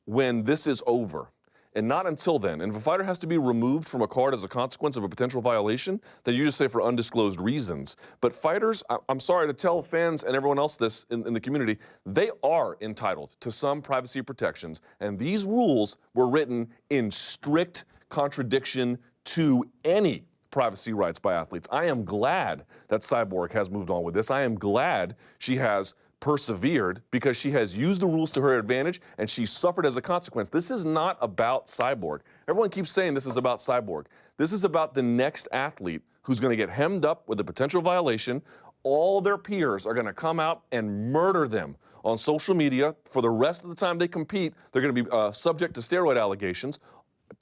when this is over, and not until then. And if a fighter has to be removed from a card as a consequence of a potential violation, then you just say for undisclosed reasons. But fighters, I'm sorry to tell fans and everyone else this in the community, they are entitled to some privacy protections, and these rules were written in strict contradiction to any privacy rights by athletes. I am glad that Cyborg has moved on with this. I am glad she has persevered because she has used the rules to her advantage and she suffered as a consequence. This is not about Cyborg. Everyone keeps saying this is about Cyborg. This is about the next athlete who's going to get hemmed up with a potential violation. All their peers are going to come out and murder them on social media. For the rest of the time they compete, they're going to be subject to steroid allegations.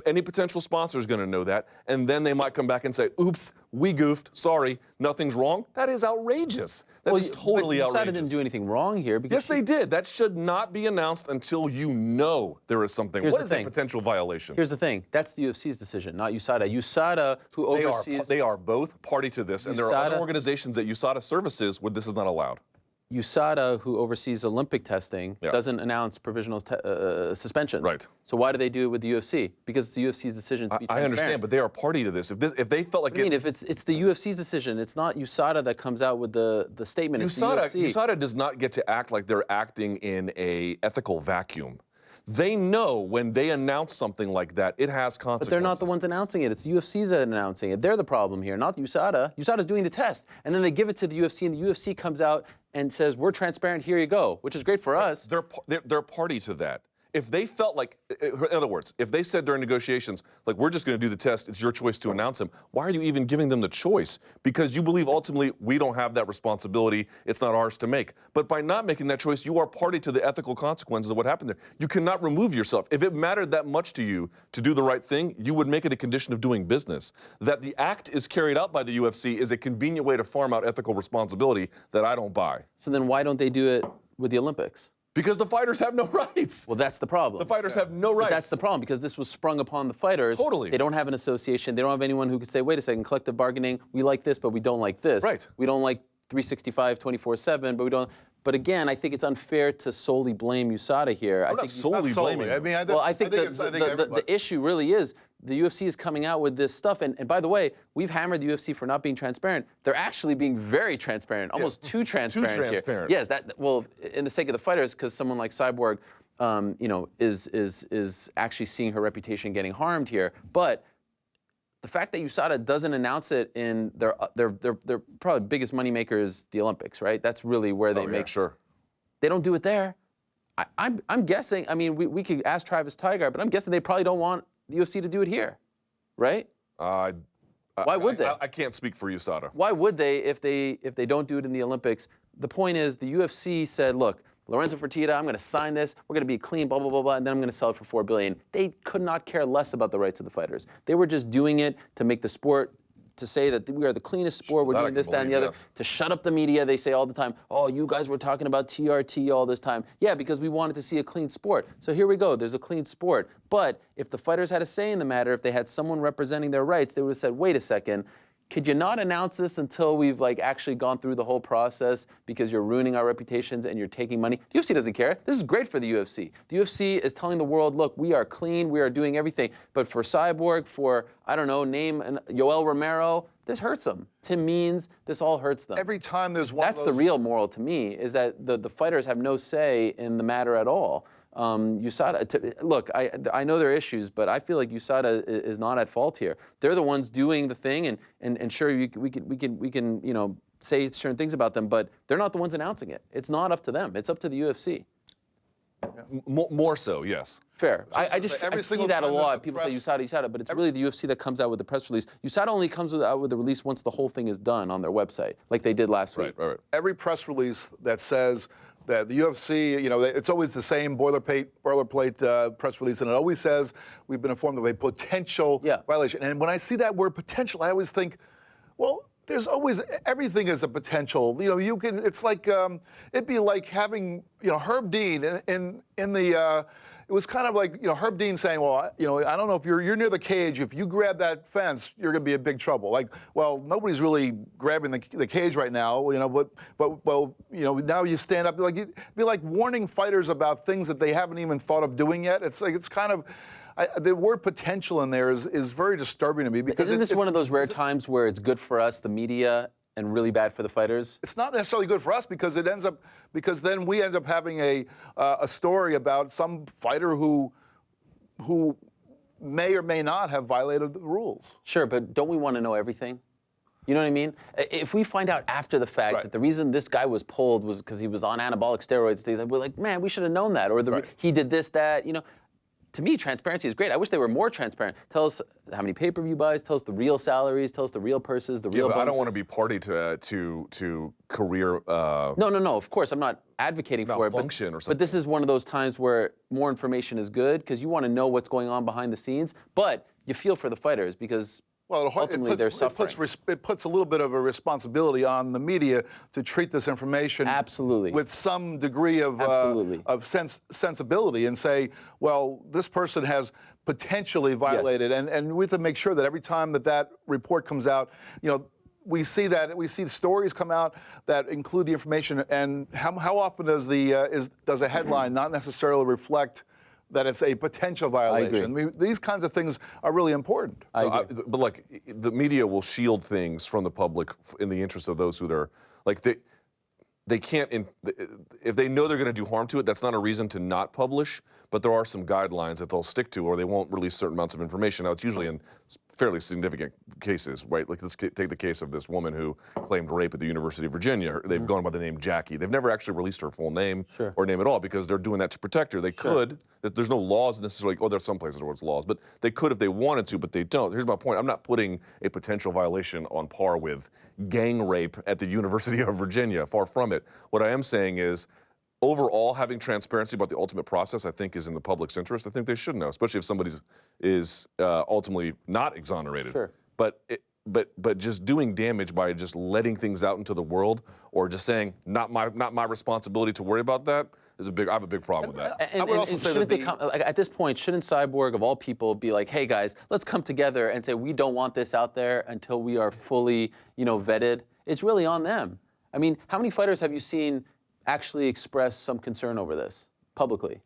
Any potential sponsor is going to know that, and then they might come back and say, oops, we goofed, sorry, nothing's wrong. That is outrageous. That is totally outrageous. USADA didn't do anything wrong here. Because Yes, they did. That should not be announced until you know there is something. Here's What the is a thing. potential violation? Here's the thing. That's the UFC's decision, not USADA. USADA, who oversees... They are both party to this, and there are other USADA organizations that USADA services where this is not allowed. USADA, who oversees Olympic testing, Yeah. doesn't announce provisional suspensions. Right. So why do they do it with the UFC? Because it's the UFC's decision to be I transparent. understand, but they are party to this. If they felt like I mean, if it's the UFC's decision, it's not USADA that comes out with the statement. It's the UFC. USADA does not get to act like they're acting in a ethical vacuum. They know when they announce something like that, it has consequences. But they're not the ones announcing it. It's the UFC's that announcing it. They're the problem here, not USADA. USADA's doing the test. And then they give it to the UFC, and the UFC comes out and says, we're transparent, here you go, which is great for us. They're party to that. If they felt like, in other words, if they said during negotiations, like, we're just going to do the test, it's your choice to announce them, why are you even giving them the choice? Because you believe ultimately we don't have that responsibility, it's not ours to make. But by not making that choice, you are party to the ethical consequences of what happened there. You cannot remove yourself. If it mattered that much to you to do the right thing, you would make it a condition of doing business. That the act is carried out by the UFC is a convenient way to farm out ethical responsibility that I don't buy. So then why don't they do it with the Olympics? Because the fighters have no rights. Well, that's the problem. The fighters have no rights. But that's the problem, because this was sprung upon the fighters. Totally. They don't have an association. They don't have anyone who could say, wait a second, collective bargaining, we like this, but we don't like this. Right. We don't like 365, 24/7, but we don't. But again, I think it's unfair to solely blame USADA here. I'm not solely blaming them. I mean, I think everybody- the issue really is the UFC is coming out with this stuff. And by the way, we've hammered the UFC for not being transparent. They're actually being very transparent, almost too transparent here. transparent. Yes, well, in the sake of the fighters, because someone like Cyborg, is actually seeing her reputation getting harmed here. But the fact that USADA doesn't announce it in their probably biggest moneymakers, the Olympics, right? That's really where they make. Sure. They don't do it there. I'm guessing. I mean, we could ask Travis Tigard, but I'm guessing they probably don't want the UFC to do it here, right? Why would they? I can't speak for USADA. Why would they if they don't do it in the Olympics? The point is, the UFC said, look, Lorenzo Fertitta, I'm going to sign this. We're going to be clean, blah, blah, blah, blah, and then I'm going to sell it for $4 billion. They could not care less about the rights of the fighters. They were just doing it to make the sport, to say that we are the cleanest sport, we're That I doing can this, that, and the believe, other, yes. to shut up the media. They say all the time, oh, you guys were talking about TRT all this time. Yeah, because we wanted to see a clean sport. So here we go, there's a clean sport. But if the fighters had a say in the matter, if they had someone representing their rights, they would have said, wait a second, could you not announce this until we've actually gone through the whole process, because you're ruining our reputations and you're taking money? The UFC doesn't care. This is great for the UFC. The UFC is telling the world, look, we are clean, we are doing everything. But for Cyborg, for, I don't know, name Yoel Romero, this hurts them. Tim Means, this all hurts them. Every time there's one That's of the those, real moral to me, is that the fighters have no say in the matter at all. USADA, look, I know there are issues, but I feel like USADA is not at fault here. They're the ones doing the thing, and sure, we can say certain things about them, but they're not the ones announcing it. It's not up to them. It's up to the UFC. More so, yes. Fair. I say, see single that a time there's lot. a People say press- USADA, but it's really the UFC that comes out with the press release. USADA only comes out with the release once the whole thing is done on their website, like they did last week. Right. every press release that says that the UFC, it's always the same boilerplate press release, and it always says we've been informed of a potential violation. And when I see that word potential, I always think, well, there's always everything is a potential. You can. It's like it'd be like having Herb Dean in the. It was kind of like Herb Dean saying, well, I don't know if you're near the cage. If you grab that fence, you're going to be in big trouble. Like, well, nobody's really grabbing the cage right now. But now you stand up. Like it'd be like warning fighters about things that they haven't even thought of doing yet. It's like it's kind of. The word potential in there is very disturbing to me because isn't this one of those rare times where it's good for us, the media, and really bad for the fighters? It's not necessarily good for us because then we end up having a story about some fighter who may or may not have violated the rules. Sure, but don't we want to know everything? You know what I mean? If we find out after the fact that the reason this guy was pulled was because he was on anabolic steroids, we're like, man, we should have known that, or he did this, that, To me, transparency is great. I wish they were more transparent. Tell us how many pay-per-view buys. Tell us the real salaries. Tell us the real purses, the real bonuses. I don't want to be party to career. No. Of course, I'm not advocating for it. Malfunction or something. But this is one of those times where more information is good because you want to know what's going on behind the scenes. But you feel for the fighters because ultimately they're suffering. It puts a little bit of a responsibility on the media to treat this information with some degree of sensibility and say, well, this person has potentially violated, and we have to make sure that every time that report comes out, we see the stories come out that include the information, and how often does a headline not necessarily reflect that it's a potential violation? I mean, these kinds of things are really important. But like the media will shield things from the public in the interest of those who are like they can't if they know they're going to do harm to it. That's not a reason to not publish. But there are some guidelines that they'll stick to, or they won't release certain amounts of information. Now it's usually in fairly significant cases, right? Like let's take the case of this woman who claimed rape at the University of Virginia. They've gone by the name Jackie. They've never actually released her full name or name at all because they're doing that to protect her. They could. There's no laws necessarily. Oh, there's some places where it's laws, but they could if they wanted to, but they don't. Here's my point. I'm not putting a potential violation on par with gang rape at the University of Virginia. Far from it. What I am saying is, overall, having transparency about the ultimate process, I think, is in the public's interest. I think they should know, especially if somebody is ultimately not exonerated. Sure. But just doing damage by just letting things out into the world, or just saying not my responsibility to worry about that, I have a big problem with that. I would also say that at this point, shouldn't Cyborg of all people be like, hey guys, let's come together and say we don't want this out there until we are fully, vetted? It's really on them. I mean, how many fighters have you seen actually express some concern over this publicly?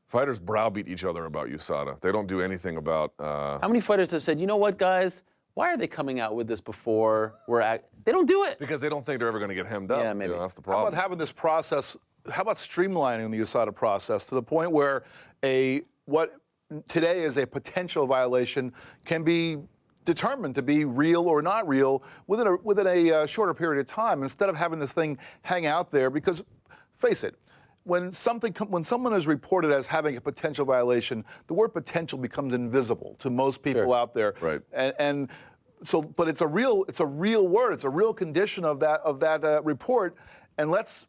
Fighters browbeat each other about USADA. They don't do anything about. How many fighters have said, you know what, guys? Why are they coming out with this before they don't do it? Because they don't think they're ever going to get hemmed up. Yeah, maybe. That's the problem. How about having this process? How about streamlining the USADA process to the point where what today is a potential violation can be determined to be real or not real within a shorter period of time, instead of having this thing hang out there? Because, face it, when someone is reported as having a potential violation, the word potential becomes invisible to most people out there. Right. And so, but it's a real word. It's a real condition of that report. And let's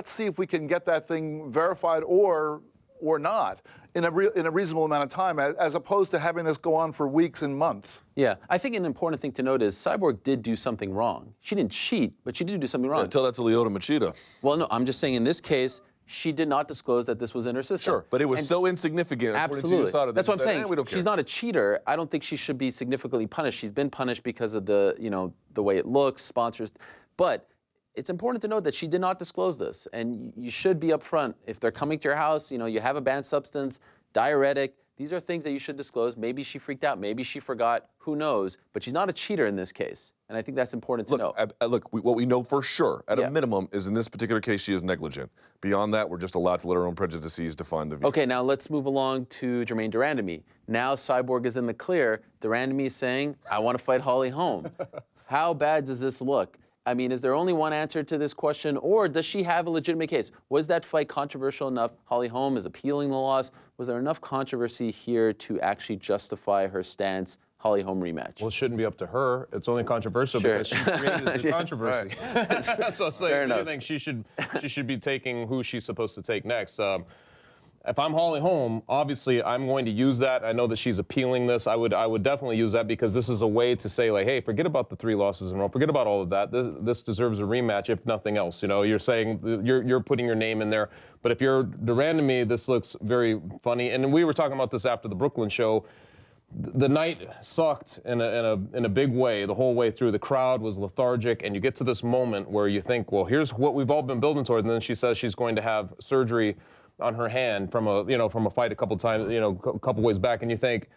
see if we can get that thing verified or not in a reasonable amount of time, as opposed to having this go on for weeks and months. Yeah, I think an important thing to note is Cyborg did do something wrong. She didn't cheat, but she did do something wrong. Yeah, tell that to Lyoto Machida. Well, no, I'm just saying in this case, she did not disclose that this was in her system. Sure, but it was so insignificant. Absolutely. USADA, that's what I'm saying. We don't care. She's not a cheater. I don't think she should be significantly punished. She's been punished because of the way it looks, sponsors. But it's important to note that she did not disclose this, and you should be upfront. If they're coming to your house, you have a banned substance, diuretic, these are things that you should disclose. Maybe she freaked out, maybe she forgot, who knows? But she's not a cheater in this case, and I think that's important to know. What we know for sure, at a minimum, is in this particular case, she is negligent. Beyond that, we're just allowed to let our own prejudices define the view. Okay, now let's move along to Jermaine Durandamy. Now Cyborg is in the clear. Durandamy is saying, I want to fight Holly Holm. How bad does this look? I mean, is there only one answer to this question, or does she have a legitimate case? Was that fight controversial enough? Holly Holm is appealing the loss. Was there enough controversy here to actually justify her stance? Holly Holm rematch? Well, it shouldn't be up to her. It's only controversial Sure. because she created the controversy. So it's like, Fair I enough. think she should be taking who she's supposed to take next. If I'm Holly Holm, obviously I'm going to use that. I know that she's appealing this. I would definitely use that because this is a way to say, like, hey, forget about the 3 losses in a row. Forget about all of that. This deserves a rematch, if nothing else. You know, you're saying you're putting your name in there. But if you're de Randamie, this looks very funny. And we were talking about this after the Brooklyn show. The night sucked in a big way the whole way through. The crowd was lethargic, and you get to this moment where you think, well, here's what we've all been building towards. And then she says she's going to have surgery on her hand from a fight a couple times, a couple ways back, and you think,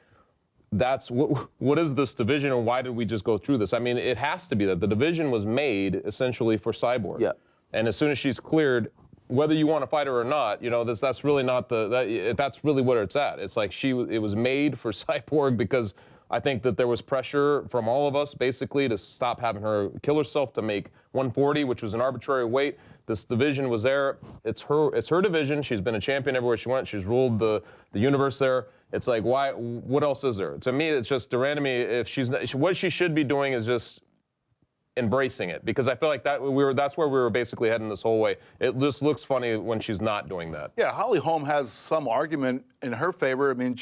that's what is this division, and why did we just go through this? I mean, it has to be that the division was made essentially for Cyborg. Yeah. And as soon as she's cleared, whether you want to fight her or not, that's really not that's really what it's at. It's like it was made for Cyborg because I think that there was pressure from all of us basically to stop having her kill herself to make 140, which was an arbitrary weight. This division was there. It's her division. She's been a champion everywhere she went. She's ruled the universe there. It's like, why? What else is there? To me, it's just de Randamie. What she should be doing is just embracing it, because I feel like that's where we were basically heading this whole way. It just looks funny when she's not doing that. Yeah, Holly Holm has some argument in her favor. I mean,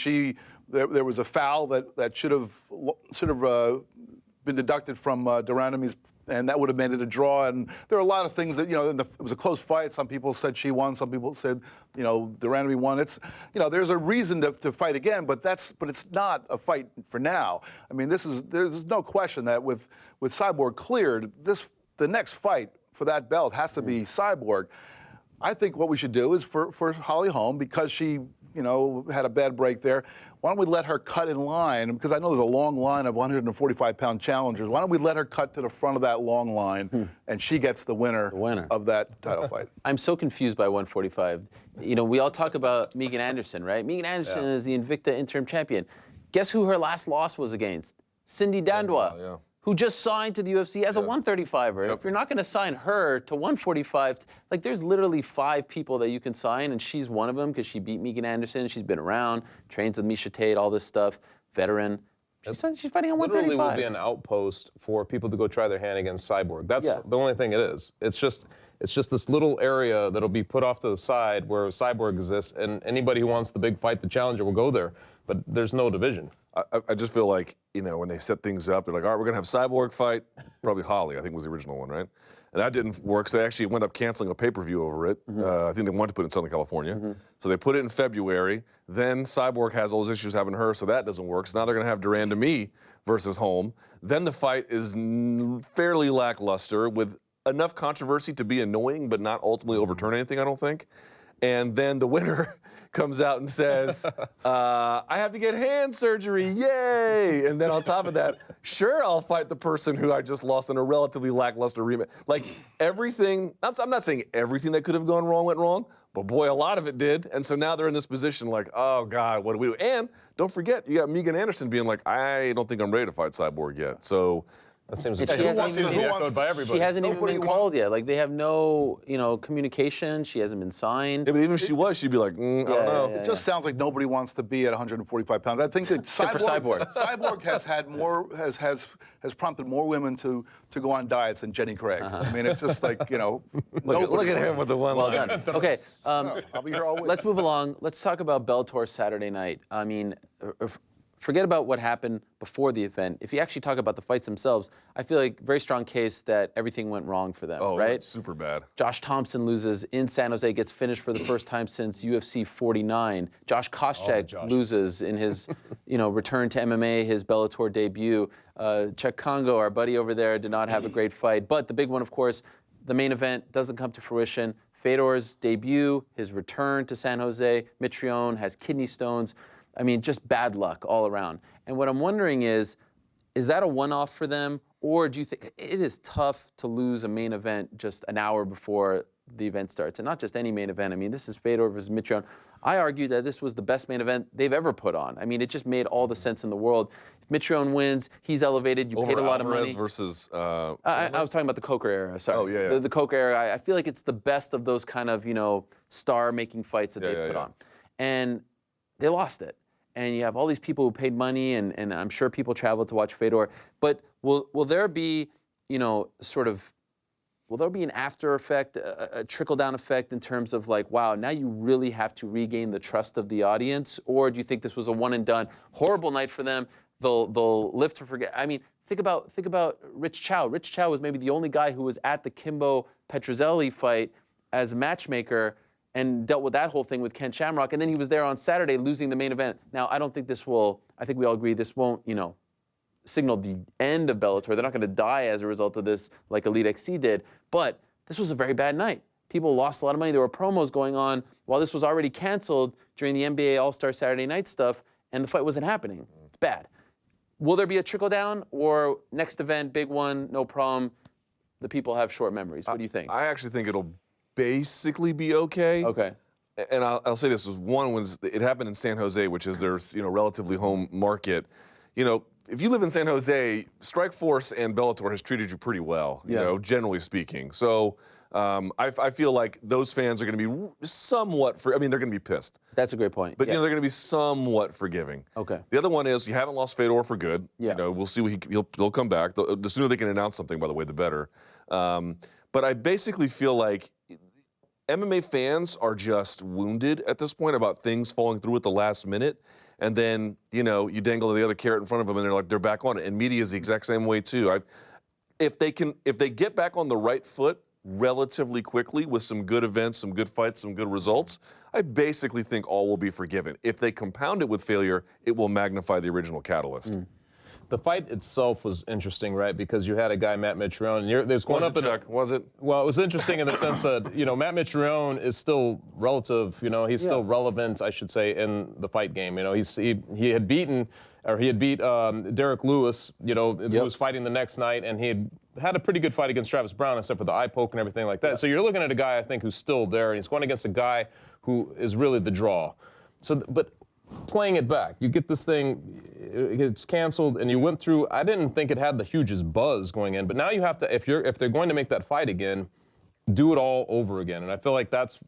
there was a foul that should have been deducted from de Randamie's, and that would have made it a draw. And there are a lot of things that, it was a close fight. Some people said she won. Some people said, de Randamie won. It's, there's a reason to fight again, but it's not a fight for now. I mean, there's no question that with Cyborg cleared, the next fight for that belt has to be Cyborg. I think what we should do is for Holly Holm, because she, had a bad break there, why don't we let her cut in line? Because I know there's a long line of 145-pound challengers. Why don't we let her cut to the front of that long line, and she gets the winner of that title fight? I'm so confused by 145. We all talk about Megan Anderson, right? Megan Anderson is the Invicta interim champion. Guess who her last loss was against? Cindy Dandois, who just signed to the UFC as a 135er. If you're not going to sign her to 145, there's literally 5 people that you can sign, and she's one of them because she beat Megan Anderson. She's been around, trains with Miesha Tate, all this stuff, veteran. She's fighting on 135. Literally will be an outpost for people to go try their hand against Cyborg. That's the only thing it is. It's just this little area that'll be put off to the side where Cyborg exists, and anybody who wants the big fight, the challenger, will go there. But there's no division. I just feel like, when they set things up, they're like, all right, we're going to have Cyborg fight, probably Holly, I think was the original one, right? And that didn't work, so they actually wound up canceling a pay-per-view over it. I think they wanted to put it in Southern California. So they put it in February. Then Cyborg has all those issues having her, so that doesn't work. So now they're going to have de Randamie versus Holm. Then the fight is fairly lackluster with enough controversy to be annoying, but not ultimately overturn anything, I don't think. And then the winner comes out and says, I have to get hand surgery, yay! And then on top of that, sure, I'll fight the person who I just lost in a relatively lackluster rematch. Everything, I'm not saying everything that could have gone wrong went wrong, but boy, a lot of it did. And so now they're in this position like, oh God, what do we do? And don't forget, you got Megan Anderson being like, I don't think I'm ready to fight Cyborg yet. So that seems She to be hasn't echoed by everybody. She hasn't even been called yet. They have no, communication. She hasn't been signed. yeah, but even if she was, she'd be like, I don't know. It just sounds like nobody wants to be at 145 pounds. I think that Cyborg has had more, has prompted more women to go on diets than Jenny Craig. I mean, it's just like, Look at him with the one Well line. done. Okay, I'll be here all week. let's move along. Let's talk about Bellator Saturday night. I mean, forget about what happened before the event. If you actually talk about the fights themselves, I feel like very strong case that everything went wrong for them, right? It's super bad. Josh Thompson loses in San Jose, gets finished for the first time since UFC 49. Josh Koscheck loses in his, return to MMA, his Bellator debut. Chuck Congo, our buddy over there, did not have a great fight. But the big one, of course, the main event doesn't come to fruition. Fedor's debut, his return to San Jose. Mitrione has kidney stones. I mean, just bad luck all around. And what I'm wondering is that a one-off for them, or do you think it is tough to lose a main event just an hour before the event starts? And not just any main event. I mean, this is Fedor versus Mitrione. I argue that this was the best main event they've ever put on. I mean, it just made all the sense in the world. If Mitrione wins, he's elevated. You paid a lot of money. Alvarez versus. I was talking about the Coker era. Sorry. Oh, yeah. The Coker era. I feel like it's the best of those kind of star-making fights that they put on, and they lost it. and you have all these people who paid money, and I'm sure people traveled to watch Fedor. But will there be, will there be an after effect, a trickle-down effect in terms of like, wow, now you really have to regain the trust of the audience? Or do you think this was a one-and-done, horrible night for them? They'll live to forget. I mean, think about Rich Chow. Rich Chow was maybe the only guy who was at the Kimbo Petrozelli fight as a matchmaker and dealt with that whole thing with Ken Shamrock. And then he was there on Saturday losing the main event. Now, I don't think this will, I think we all agree this won't, signal the end of Bellator. They're not going to die as a result of this like Elite XC did. But this was a very bad night. People lost a lot of money. There were promos going on while this was already canceled during the NBA All-Star Saturday Night stuff, and the fight wasn't happening. It's bad. Will there be a trickle down, or next event, big one, no problem? The people have short memories. What do you think? I actually think it'll basically be okay. Okay. And I'll say this is one when it happened in San Jose, which is their relatively home market. If you live in San Jose, Strikeforce and Bellator has treated you pretty well, generally speaking. So I feel like those fans are going to be somewhat they're going to be pissed. That's a great point. But they're going to be somewhat forgiving. Okay. The other one is you haven't lost Fedor for good. Yeah. We'll see he'll come back. The sooner they can announce something, by the way, the better. But I basically feel like MMA fans are just wounded at this point about things falling through at the last minute. And then, you dangle the other carrot in front of them and they're back on it. And media is the exact same way too. If they get back on the right foot relatively quickly with some good events, some good fights, some good results, I basically think all will be forgiven. If they compound it with failure, it will magnify the original catalyst. The fight itself was interesting, right? Because you had a guy, Matt Mitrione, and there's going up in Chuck? Was it? Well, it was interesting in the sense that, Matt Mitrione is still relative, he's still relevant, I should say, in the fight game. He had beat Derek Lewis, who was fighting the next night, and he had a pretty good fight against Travis Brown, except for the eye poke and everything like that. So you're looking at a guy, I think, who's still there, and he's going against a guy who is really the draw. But playing it back, you get this thing, it's canceled, and you went through. I didn't think it had the hugest buzz going in, but now you have to. If they're going to make that fight again, do it all over again. And I feel like that's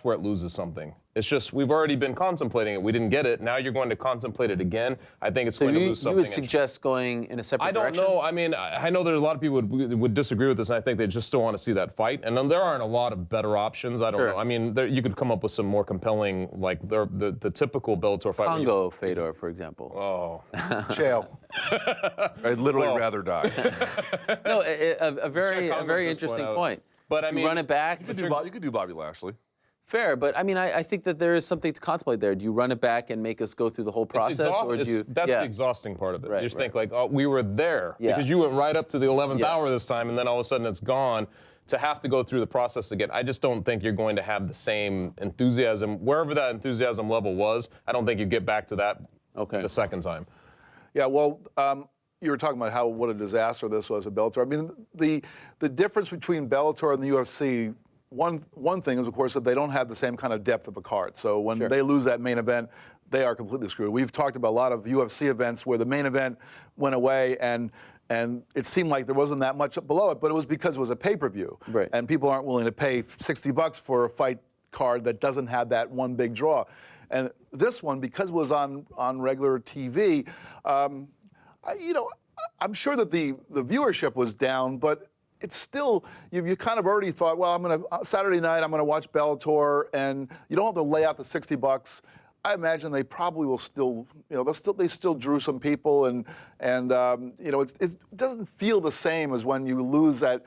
where it loses something. It's just we've already been contemplating it. We didn't get it. Now you're going to contemplate it again. I think it's going to lose something. You would suggest going in a separate direction? I don't know. I mean, I know that a lot of people would disagree with this, and I think they just still want to see that fight. And then there aren't a lot of better options. I don't know. I mean, you could come up with some more compelling, like the typical Bellator fight. Congo Fedor, for example. Oh. Jail. I'd literally rather die. No, a very interesting point. But I mean, run it back. You could do Bobby Lashley. Fair, but I mean, I think that there is something to contemplate there. Do you run it back and make us go through the whole process, or do you? That's the exhausting part of it. Right, you just think like, oh, we were there because you went right up to the 11th hour this time, and then all of a sudden it's gone. To have to go through the process again, I just don't think you're going to have the same enthusiasm wherever that enthusiasm level was. I don't think you get back to that the second time. Yeah, well, you were talking about what a disaster this was at Bellator. I mean, the difference between Bellator and the UFC, one thing is, of course, that they don't have the same kind of depth of a card. So when they lose that main event, they are completely screwed. We've talked about a lot of UFC events where the main event went away and it seemed like there wasn't that much below it, but it was because it was a pay-per-view. Right. And people aren't willing to pay $60 for a fight card that doesn't have that one big draw. And this one, because it was on regular TV, I'm sure that the viewership was down, but it's still, you kind of already thought, well, Saturday night, I'm going to watch Bellator, and you don't have to lay out the $60. I imagine they probably will still, they still drew some people, and it doesn't feel the same as when you lose that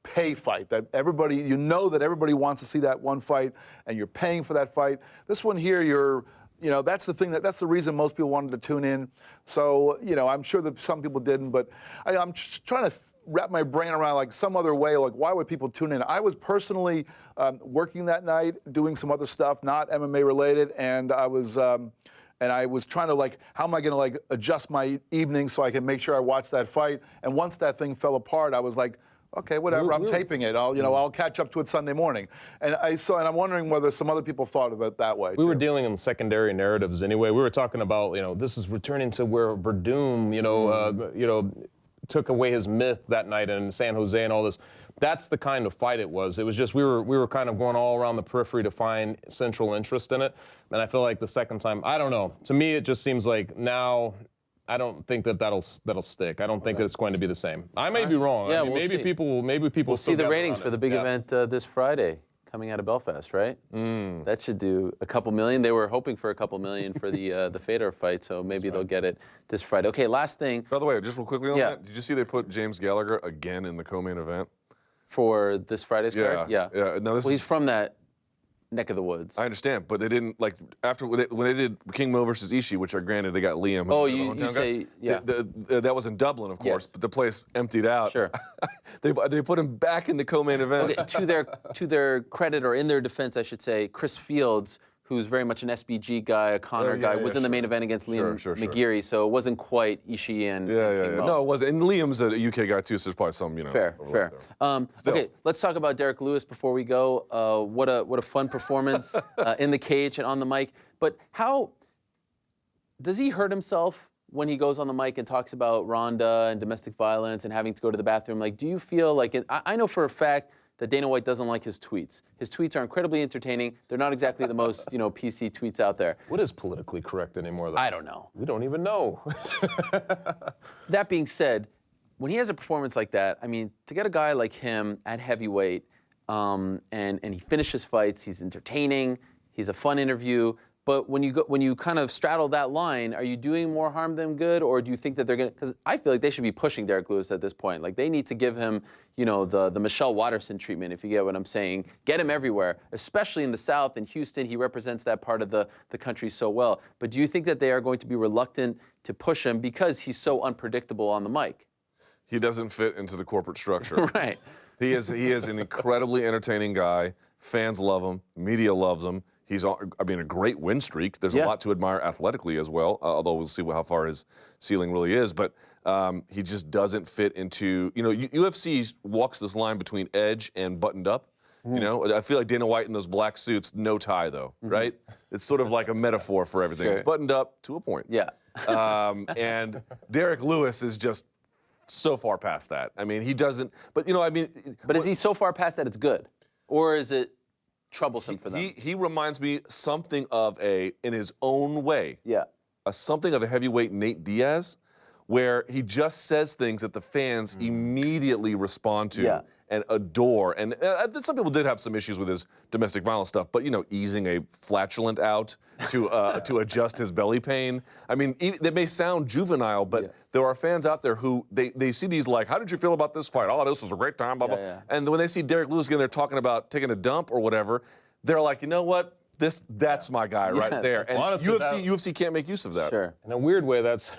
pay fight, that everybody, that everybody wants to see that one fight, and you're paying for that fight. This one here, that's the thing, that's the reason most people wanted to tune in. So, I'm sure that some people didn't, but I'm just trying to wrap my brain around like some other way, like why would people tune in? I was personally working that night, doing some other stuff, not MMA related, and I was trying to how am I going to adjust my evening so I can make sure I watch that fight? And once that thing fell apart, I was like, okay, whatever. I'm taping it. I'll catch up to it Sunday morning. And I'm wondering whether some other people thought of it that way. We were dealing in secondary narratives anyway. We were talking about, this is returning to where Verdum, took away his myth that night in San Jose and all this. That's the kind of fight it was. It was just we were kind of going all around the periphery to find central interest in it. And I feel like the second time, I don't know. To me, it just seems like now I don't think that'll stick. I don't think that it's going to be the same. I may be wrong. Yeah, I mean, we'll maybe see. people We'll see the gather ratings around for it. the big Yeah. event this Friday coming out of Belfast, right? That should do a couple million. They were hoping for a couple million for the Fedor fight, so maybe they'll get it this Friday. Okay, last thing By the way, just real quickly on Yeah. that, did you see they put James Gallagher again in the co-main event? for this Friday's card. Yeah. Yeah. No, this Well, he's is. from that neck of the woods. I understand, but they didn't like after when they did King Mo versus Ishii, which are granted they got Liam. who's Oh, the you hometown guy. say- yeah. That was in Dublin, of course, Yes. but the place emptied out. Sure. they put him back in the co-main event. Okay, to their credit, or in their defense, I should say, Chris Fields, who's very much an SBG guy, a Connor yeah, guy, yeah, was in the sure. main event against Liam Sure. McGeary, so it wasn't quite Ishii and King Mo. No, it wasn't. And Liam's a UK guy too, so there's probably some, Fair. overlap there. Still. Okay, let's talk about Derek Lewis before we go. What a fun performance in the cage and on the mic. But how does he hurt himself when he goes on the mic and talks about Rhonda and domestic violence and having to go to the bathroom? Like, do you feel like I know for a fact that Dana White doesn't like his tweets. His tweets are incredibly entertaining. They're not exactly the most, PC tweets out there. What is politically correct anymore, though? I don't know. We don't even know. That being said, when he has a performance like that, I mean, to get a guy like him at heavyweight, and he finishes fights, he's entertaining, he's a fun interview. But when you kind of straddle that line, are you doing more harm than good, or do you think that they're gonna? Because I feel like they should be pushing Derek Lewis at this point. Like they need to give him, the Michelle Watterson treatment, if you get what I'm saying. Get him everywhere, especially in the South. In Houston, he represents that part of the country so well. But do you think that they are going to be reluctant to push him because he's so unpredictable on the mic? He doesn't fit into the corporate structure. Right. He is an incredibly entertaining guy. Fans love him. Media loves him. He's a great win streak. There's a Yeah. lot to admire athletically as well, although we'll see how far his ceiling really is. But he just doesn't fit into, UFC walks this line between edge and buttoned up. I feel like Dana White in those black suits, no tie though, right? It's sort of like a metaphor for everything. Sure. It's buttoned up to a point. Yeah. And Derek Lewis is just so far past that. I mean, he doesn't, but But is he so far past that it's good? Or is it troublesome for them? he reminds me something of in his own way, Yeah. something of a heavyweight Nate Diaz, where he just says things that the fans immediately respond to Yeah. and adore. And some people did have some issues with his domestic violence stuff, but easing a flatulent out to adjust his belly pain. I mean, they may sound juvenile, but there are fans out there who they see these like, how did you feel about this fight? Oh, this was a great time, blah, blah. yeah. And when they see Derek Lewis again, they're talking about taking a dump or whatever, they're like, you know what? That's my guy right there. And Honestly, UFC can't make use of that. Sure. In a weird way, that's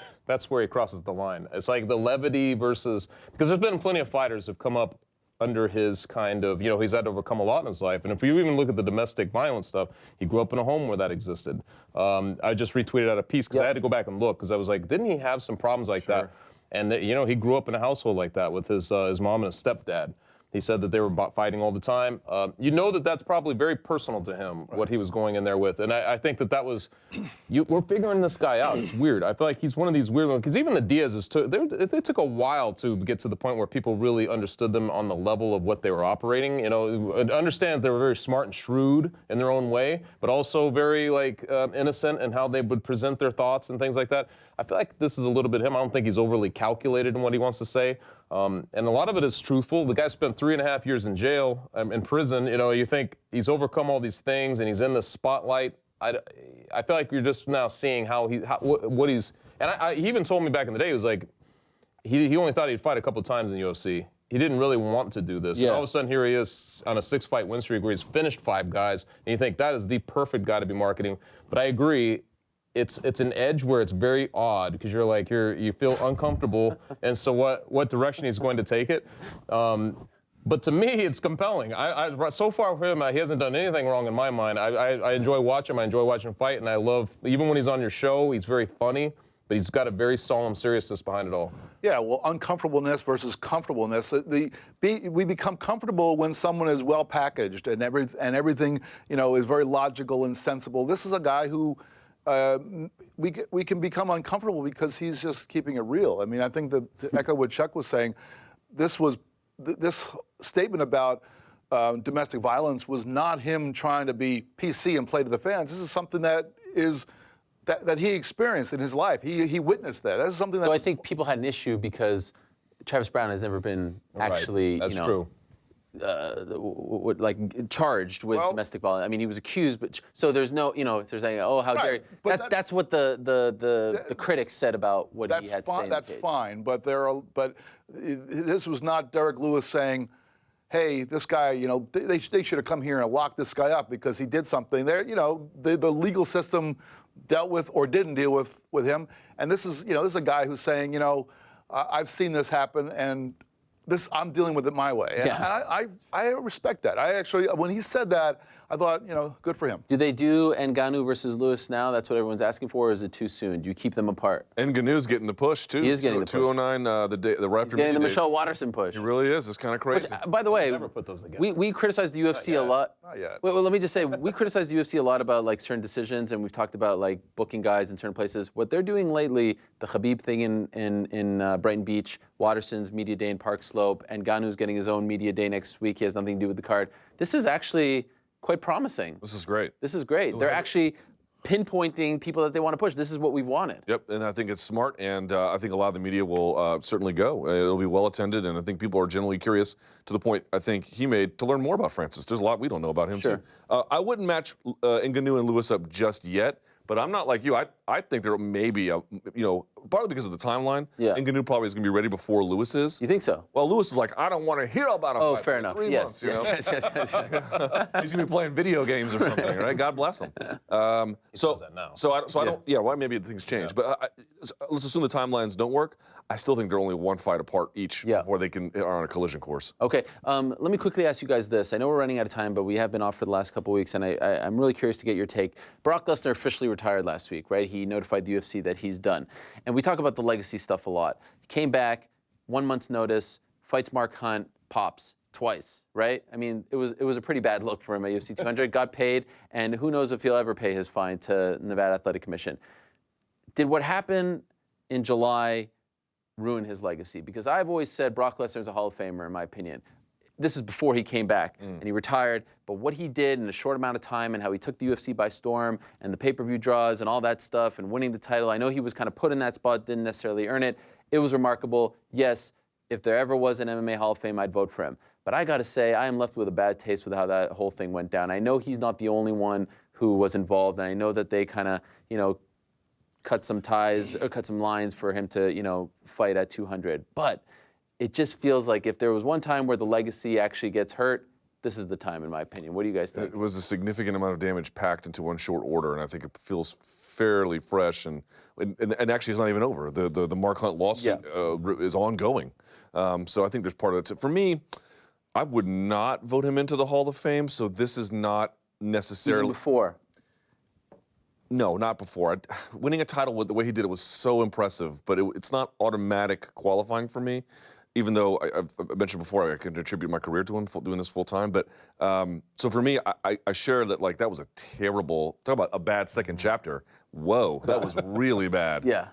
where he crosses the line. It's like the levity versus, because there's been plenty of fighters who've come up under his kind of, he's had to overcome a lot in his life. And if you even look at the domestic violence stuff, he grew up in a home where that existed. I just retweeted out a piece because I had to go back and look because I was like, didn't he have some problems like that? And he grew up in a household like that with his mom and his stepdad. He said that they were fighting all the time. That's probably very personal to him, what he was going in there with. And I think that was, we're figuring this guy out. It's weird. I feel like he's one of these weird ones, because even the Diaz's, they took a while to get to the point where people really understood them on the level of what they were operating. Understand they were very smart and shrewd in their own way, but also very innocent in how they would present their thoughts and things like that. I feel like this is a little bit him. I don't think he's overly calculated in what he wants to say. And a lot of it is truthful. The guy spent 3.5 years in jail, in prison. You think he's overcome all these things and he's in the spotlight. I feel like you're just now seeing what he's. And he even told me back in the day, he was like, he only thought he'd fight a couple times in the UFC. He didn't really want to do this. Yeah. And all of a sudden, here he is on a 6-fight win streak where he's finished 5 guys. And you think that is the perfect guy to be marketing. But I agree. It's an edge where it's very odd because you're like you feel uncomfortable, and so what direction he's going to take it. But to me, it's compelling. So far for him, he hasn't done anything wrong in my mind. I enjoy watching him. I enjoy watching him fight, and I love even when he's on your show. He's very funny, but he's got a very solemn seriousness behind it all. Yeah, well, uncomfortableness versus comfortableness. We become comfortable when someone is well packaged and everything, is very logical and sensible. This is a guy who, we can become uncomfortable because he's just keeping it real. I mean, I think that to echo what Chuck was saying, this statement about domestic violence was not him trying to be PC and play to the fans. This is something that he experienced in his life. He witnessed that. That's something that. So I think people had an issue because Travis Brown has never been actually, That's true. Charged with domestic violence. I mean, he was accused, but so there's no, if there's saying, oh, how dare you. But That's what the critics said about what he had to say. That's fine, but this was not Derek Lewis saying, hey, this guy, they should have come here and locked this guy up because he did something. There, the legal system dealt with or didn't deal with him. And this is a guy who's saying, I've seen this happen and I'm dealing with it my way. And I respect that. I actually, when he said that, I thought, good for him. Do they do Ngannou versus Lewis now? That's what everyone's asking for, or is it too soon? Do you keep them apart? Ngannou's getting the push, too. He is getting the push. 209, the right after He's getting the media Michelle Watterson push. He really is. It's kind of crazy. Which, by the way, never put those together. we criticized the UFC a lot. Not yet. Well, let me just say, we criticized the UFC a lot about certain decisions, and we've talked about booking guys in certain places. What they're doing lately, the Khabib thing in Brighton Beach, Watterson's media day in Park Slope, and Ngannou's getting his own media day next week. He has nothing to do with the card. This is actually quite promising. This is great. This is great. They're actually pinpointing people that they want to push. This is what we've wanted. Yep, and I think it's smart, and I think a lot of the media will certainly go. It'll be well attended, and I think people are generally curious, to the point I think he made, to learn more about Francis. There's a lot we don't know about him, too. I wouldn't match Ngannou and Lewis up just yet, but I'm not like you. I think there may be partly because of the timeline. Yeah. Ngannou probably is going to be ready before Lewis is. You think so? Well, Lewis is like, I don't want to hear about a fight Fair for enough. 3 Yes, months. yes. He's going to be playing video games or something, right? God bless him. does that now. So I don't. Yeah, well, maybe things change, but let's assume the timelines don't work. I still think they're only one fight apart each before they are on a collision course. Okay, let me quickly ask you guys this. I know we're running out of time, but we have been off for the last couple of weeks, and I'm really curious to get your take. Brock Lesnar officially retired last week, right? He notified the UFC that he's done. And we talk about the legacy stuff a lot. He came back, 1 month's notice, fights Mark Hunt, pops twice, right? I mean, it was a pretty bad look for him at UFC 200, got paid, and who knows if he'll ever pay his fine to Nevada Athletic Commission. Did what happened in July ruin his legacy? Because I've always said Brock Lesnar is a Hall of Famer, in my opinion. This is before he came back and he retired, but what he did in a short amount of time and how he took the UFC by storm and the pay-per-view draws and all that stuff and winning the title, I know he was kind of put in that spot, didn't necessarily earn it. It was remarkable. Yes, if there ever was an MMA Hall of Fame, I'd vote for him. But I gotta say, I am left with a bad taste with how that whole thing went down. I know he's not the only one who was involved, and I know that they kind of, cut some ties or cut some lines for him to, fight at 200. But it just feels like if there was one time where the legacy actually gets hurt, this is the time, in my opinion. What do you guys think? It was a significant amount of damage packed into one short order, and I think it feels fairly fresh, and actually it's not even over. The Mark Hunt lawsuit is ongoing. So I think there's part of it. For me, I would not vote him into the Hall of Fame, so this is not necessarily... Even before? No, not before. Winning a title with the way he did it was so impressive, but it's not automatic qualifying for me, even though I've mentioned before I can attribute my career to him doing this full time. But so for me, I share that that was a terrible, talk about a bad second chapter. Whoa, that was really bad. Yeah.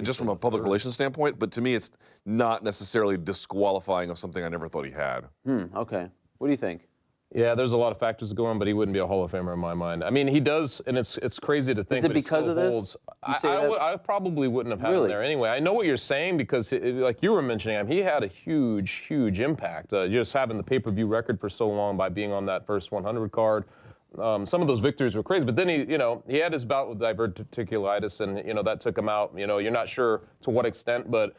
Just from a public relations standpoint, but to me, it's not necessarily disqualifying of something I never thought he had. Okay. What do you think? Yeah, there's a lot of factors that go on, but he wouldn't be a Hall of Famer in my mind. I mean, he does, and it's crazy to think. Is it but he because still of this? holds- You say that? I probably wouldn't have had him there anyway. I know what you're saying because, like you were mentioning, he had a huge, huge impact. Just having the pay-per-view record for so long by being on that first 100 card. Some of those victories were crazy, but then he had his bout with diverticulitis, and that took him out. You're not sure to what extent, but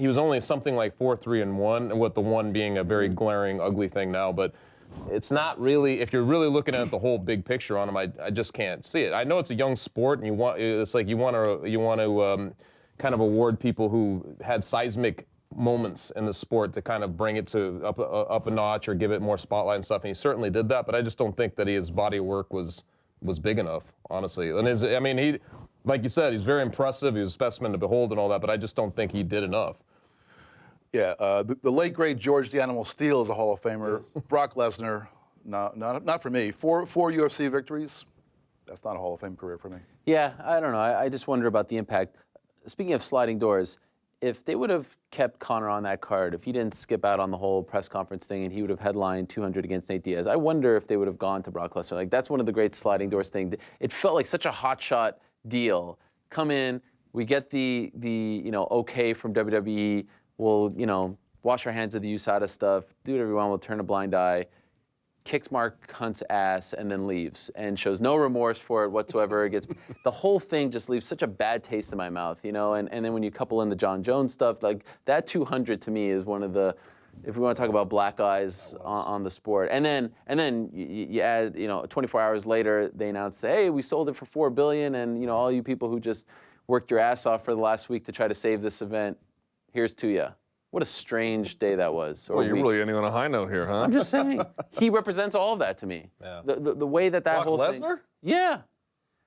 he was only something like 4-3-1, and with the one being a very glaring, ugly thing now. But it's not really, if you're really looking at the whole big picture on him, I just can't see it. I know it's a young sport, and you want to kind of award people who had seismic moments in the sport to kind of bring it to up a notch or give it more spotlight and stuff. And he certainly did that, but I just don't think that his body of work was big enough, honestly. And he, like you said, he's very impressive. He was a specimen to behold and all that, but I just don't think he did enough. Yeah, the late great George the Animal Steele is a Hall of Famer. Brock Lesnar, no, not for me. Four UFC victories, That's not a Hall of Fame career for me. Yeah, I don't know. I just wonder about the impact. Speaking of sliding doors, if they would have kept Conor on that card, if he didn't skip out on the whole press conference thing and he would have headlined 200 against Nate Diaz, I wonder if they would have gone to Brock Lesnar. Like, that's one of the great sliding doors things. It felt like such a hotshot deal. Come in, we get the okay from WWE. We'll, wash our hands of the USADA stuff, do whatever we want, we'll turn a blind eye. Kicks Mark Hunt's ass and then leaves and shows no remorse for it whatsoever. The whole thing just leaves such a bad taste in my mouth, and then when you couple in the John Jones stuff, like that 200 to me is one of the, if we want to talk about black eyes on the sport. And then you add, 24 hours later they announce, hey, we sold it for $4 billion, and all you people who just worked your ass off for the last week to try to save this event, here's to ya. What a strange day that was. Well, you're really ending on a high note here, huh? I'm just saying, he represents all of that to me. Yeah. The way that Brock whole thing. Lesnar? Yeah.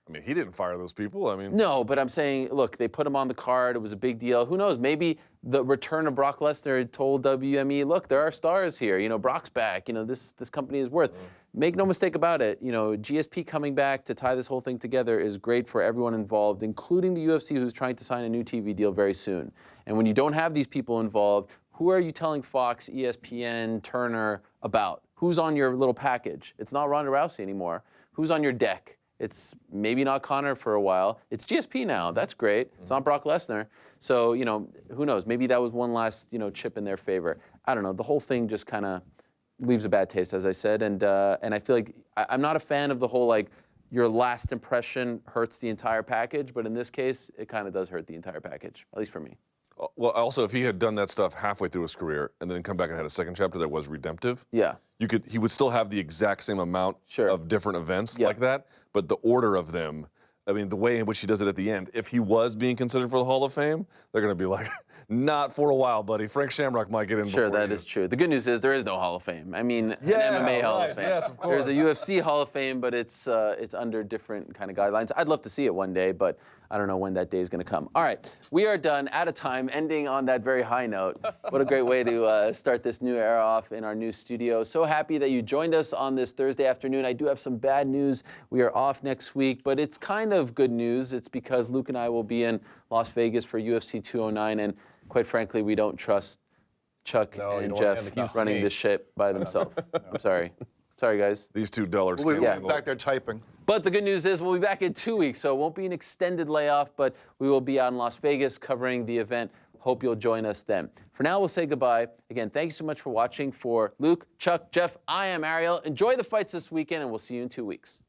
I mean, he didn't fire those people. I mean, No, but I'm saying, look, they put him on the card. It was a big deal. Who knows? Maybe the return of Brock Lesnar told WME, look, there are stars here. Brock's back. This company is worth. Make no mistake about it. GSP coming back to tie this whole thing together is great for everyone involved, including the UFC, who's trying to sign a new TV deal very soon. And when you don't have these people involved, who are you telling Fox, ESPN, Turner about? Who's on your little package? It's not Ronda Rousey anymore. Who's on your deck? It's maybe not Conor for a while. It's GSP now. That's great. It's not Brock Lesnar. So, who knows? Maybe that was one last, chip in their favor. I don't know. The whole thing just kind of leaves a bad taste, as I said. And I feel like I'm not a fan of the whole, your last impression hurts the entire package. But in this case, it kind of does hurt the entire package, at least for me. well, also, if he had done that stuff halfway through his career and then come back and had a second chapter that was redemptive, Yeah. he would still have the exact same amount Sure. of different events Yeah. like that, but the order of them, I mean, the way in which he does it at the end, if he was being considered for the Hall of Fame, they're going to be like, not for a while, buddy. Frank Shamrock might get in Sure, before that you. is true. The good news is there is no Hall of Fame. I mean, Yeah, an MMA Hall right. of Fame. Yes, of There's a course. UFC Hall of Fame, but it's under different kind of guidelines. I'd love to see it one day, but I don't know when that day is going to come. All right, we are done, out of time, ending on that very high note. What a great way to start this new era off in our new studio. So happy that you joined us on this Thursday afternoon. I do have some bad news. We are off next week, but it's kind of good news. It's because Luke and I will be in Las Vegas for UFC 209, and quite frankly, we don't trust Chuck No, you and don't want to hand Jeff the keys to running me. this ship by themselves. I'm sorry. Sorry, guys. These two dullards We'll can't be handle back it. there typing. But the good news is we'll be back in 2 weeks, so it won't be an extended layoff, but we will be out in Las Vegas covering the event. Hope you'll join us then. For now, we'll say goodbye. Again, thank you so much for watching. For Luke, Chuck, Jeff, I am Ariel. Enjoy the fights this weekend, and we'll see you in 2 weeks.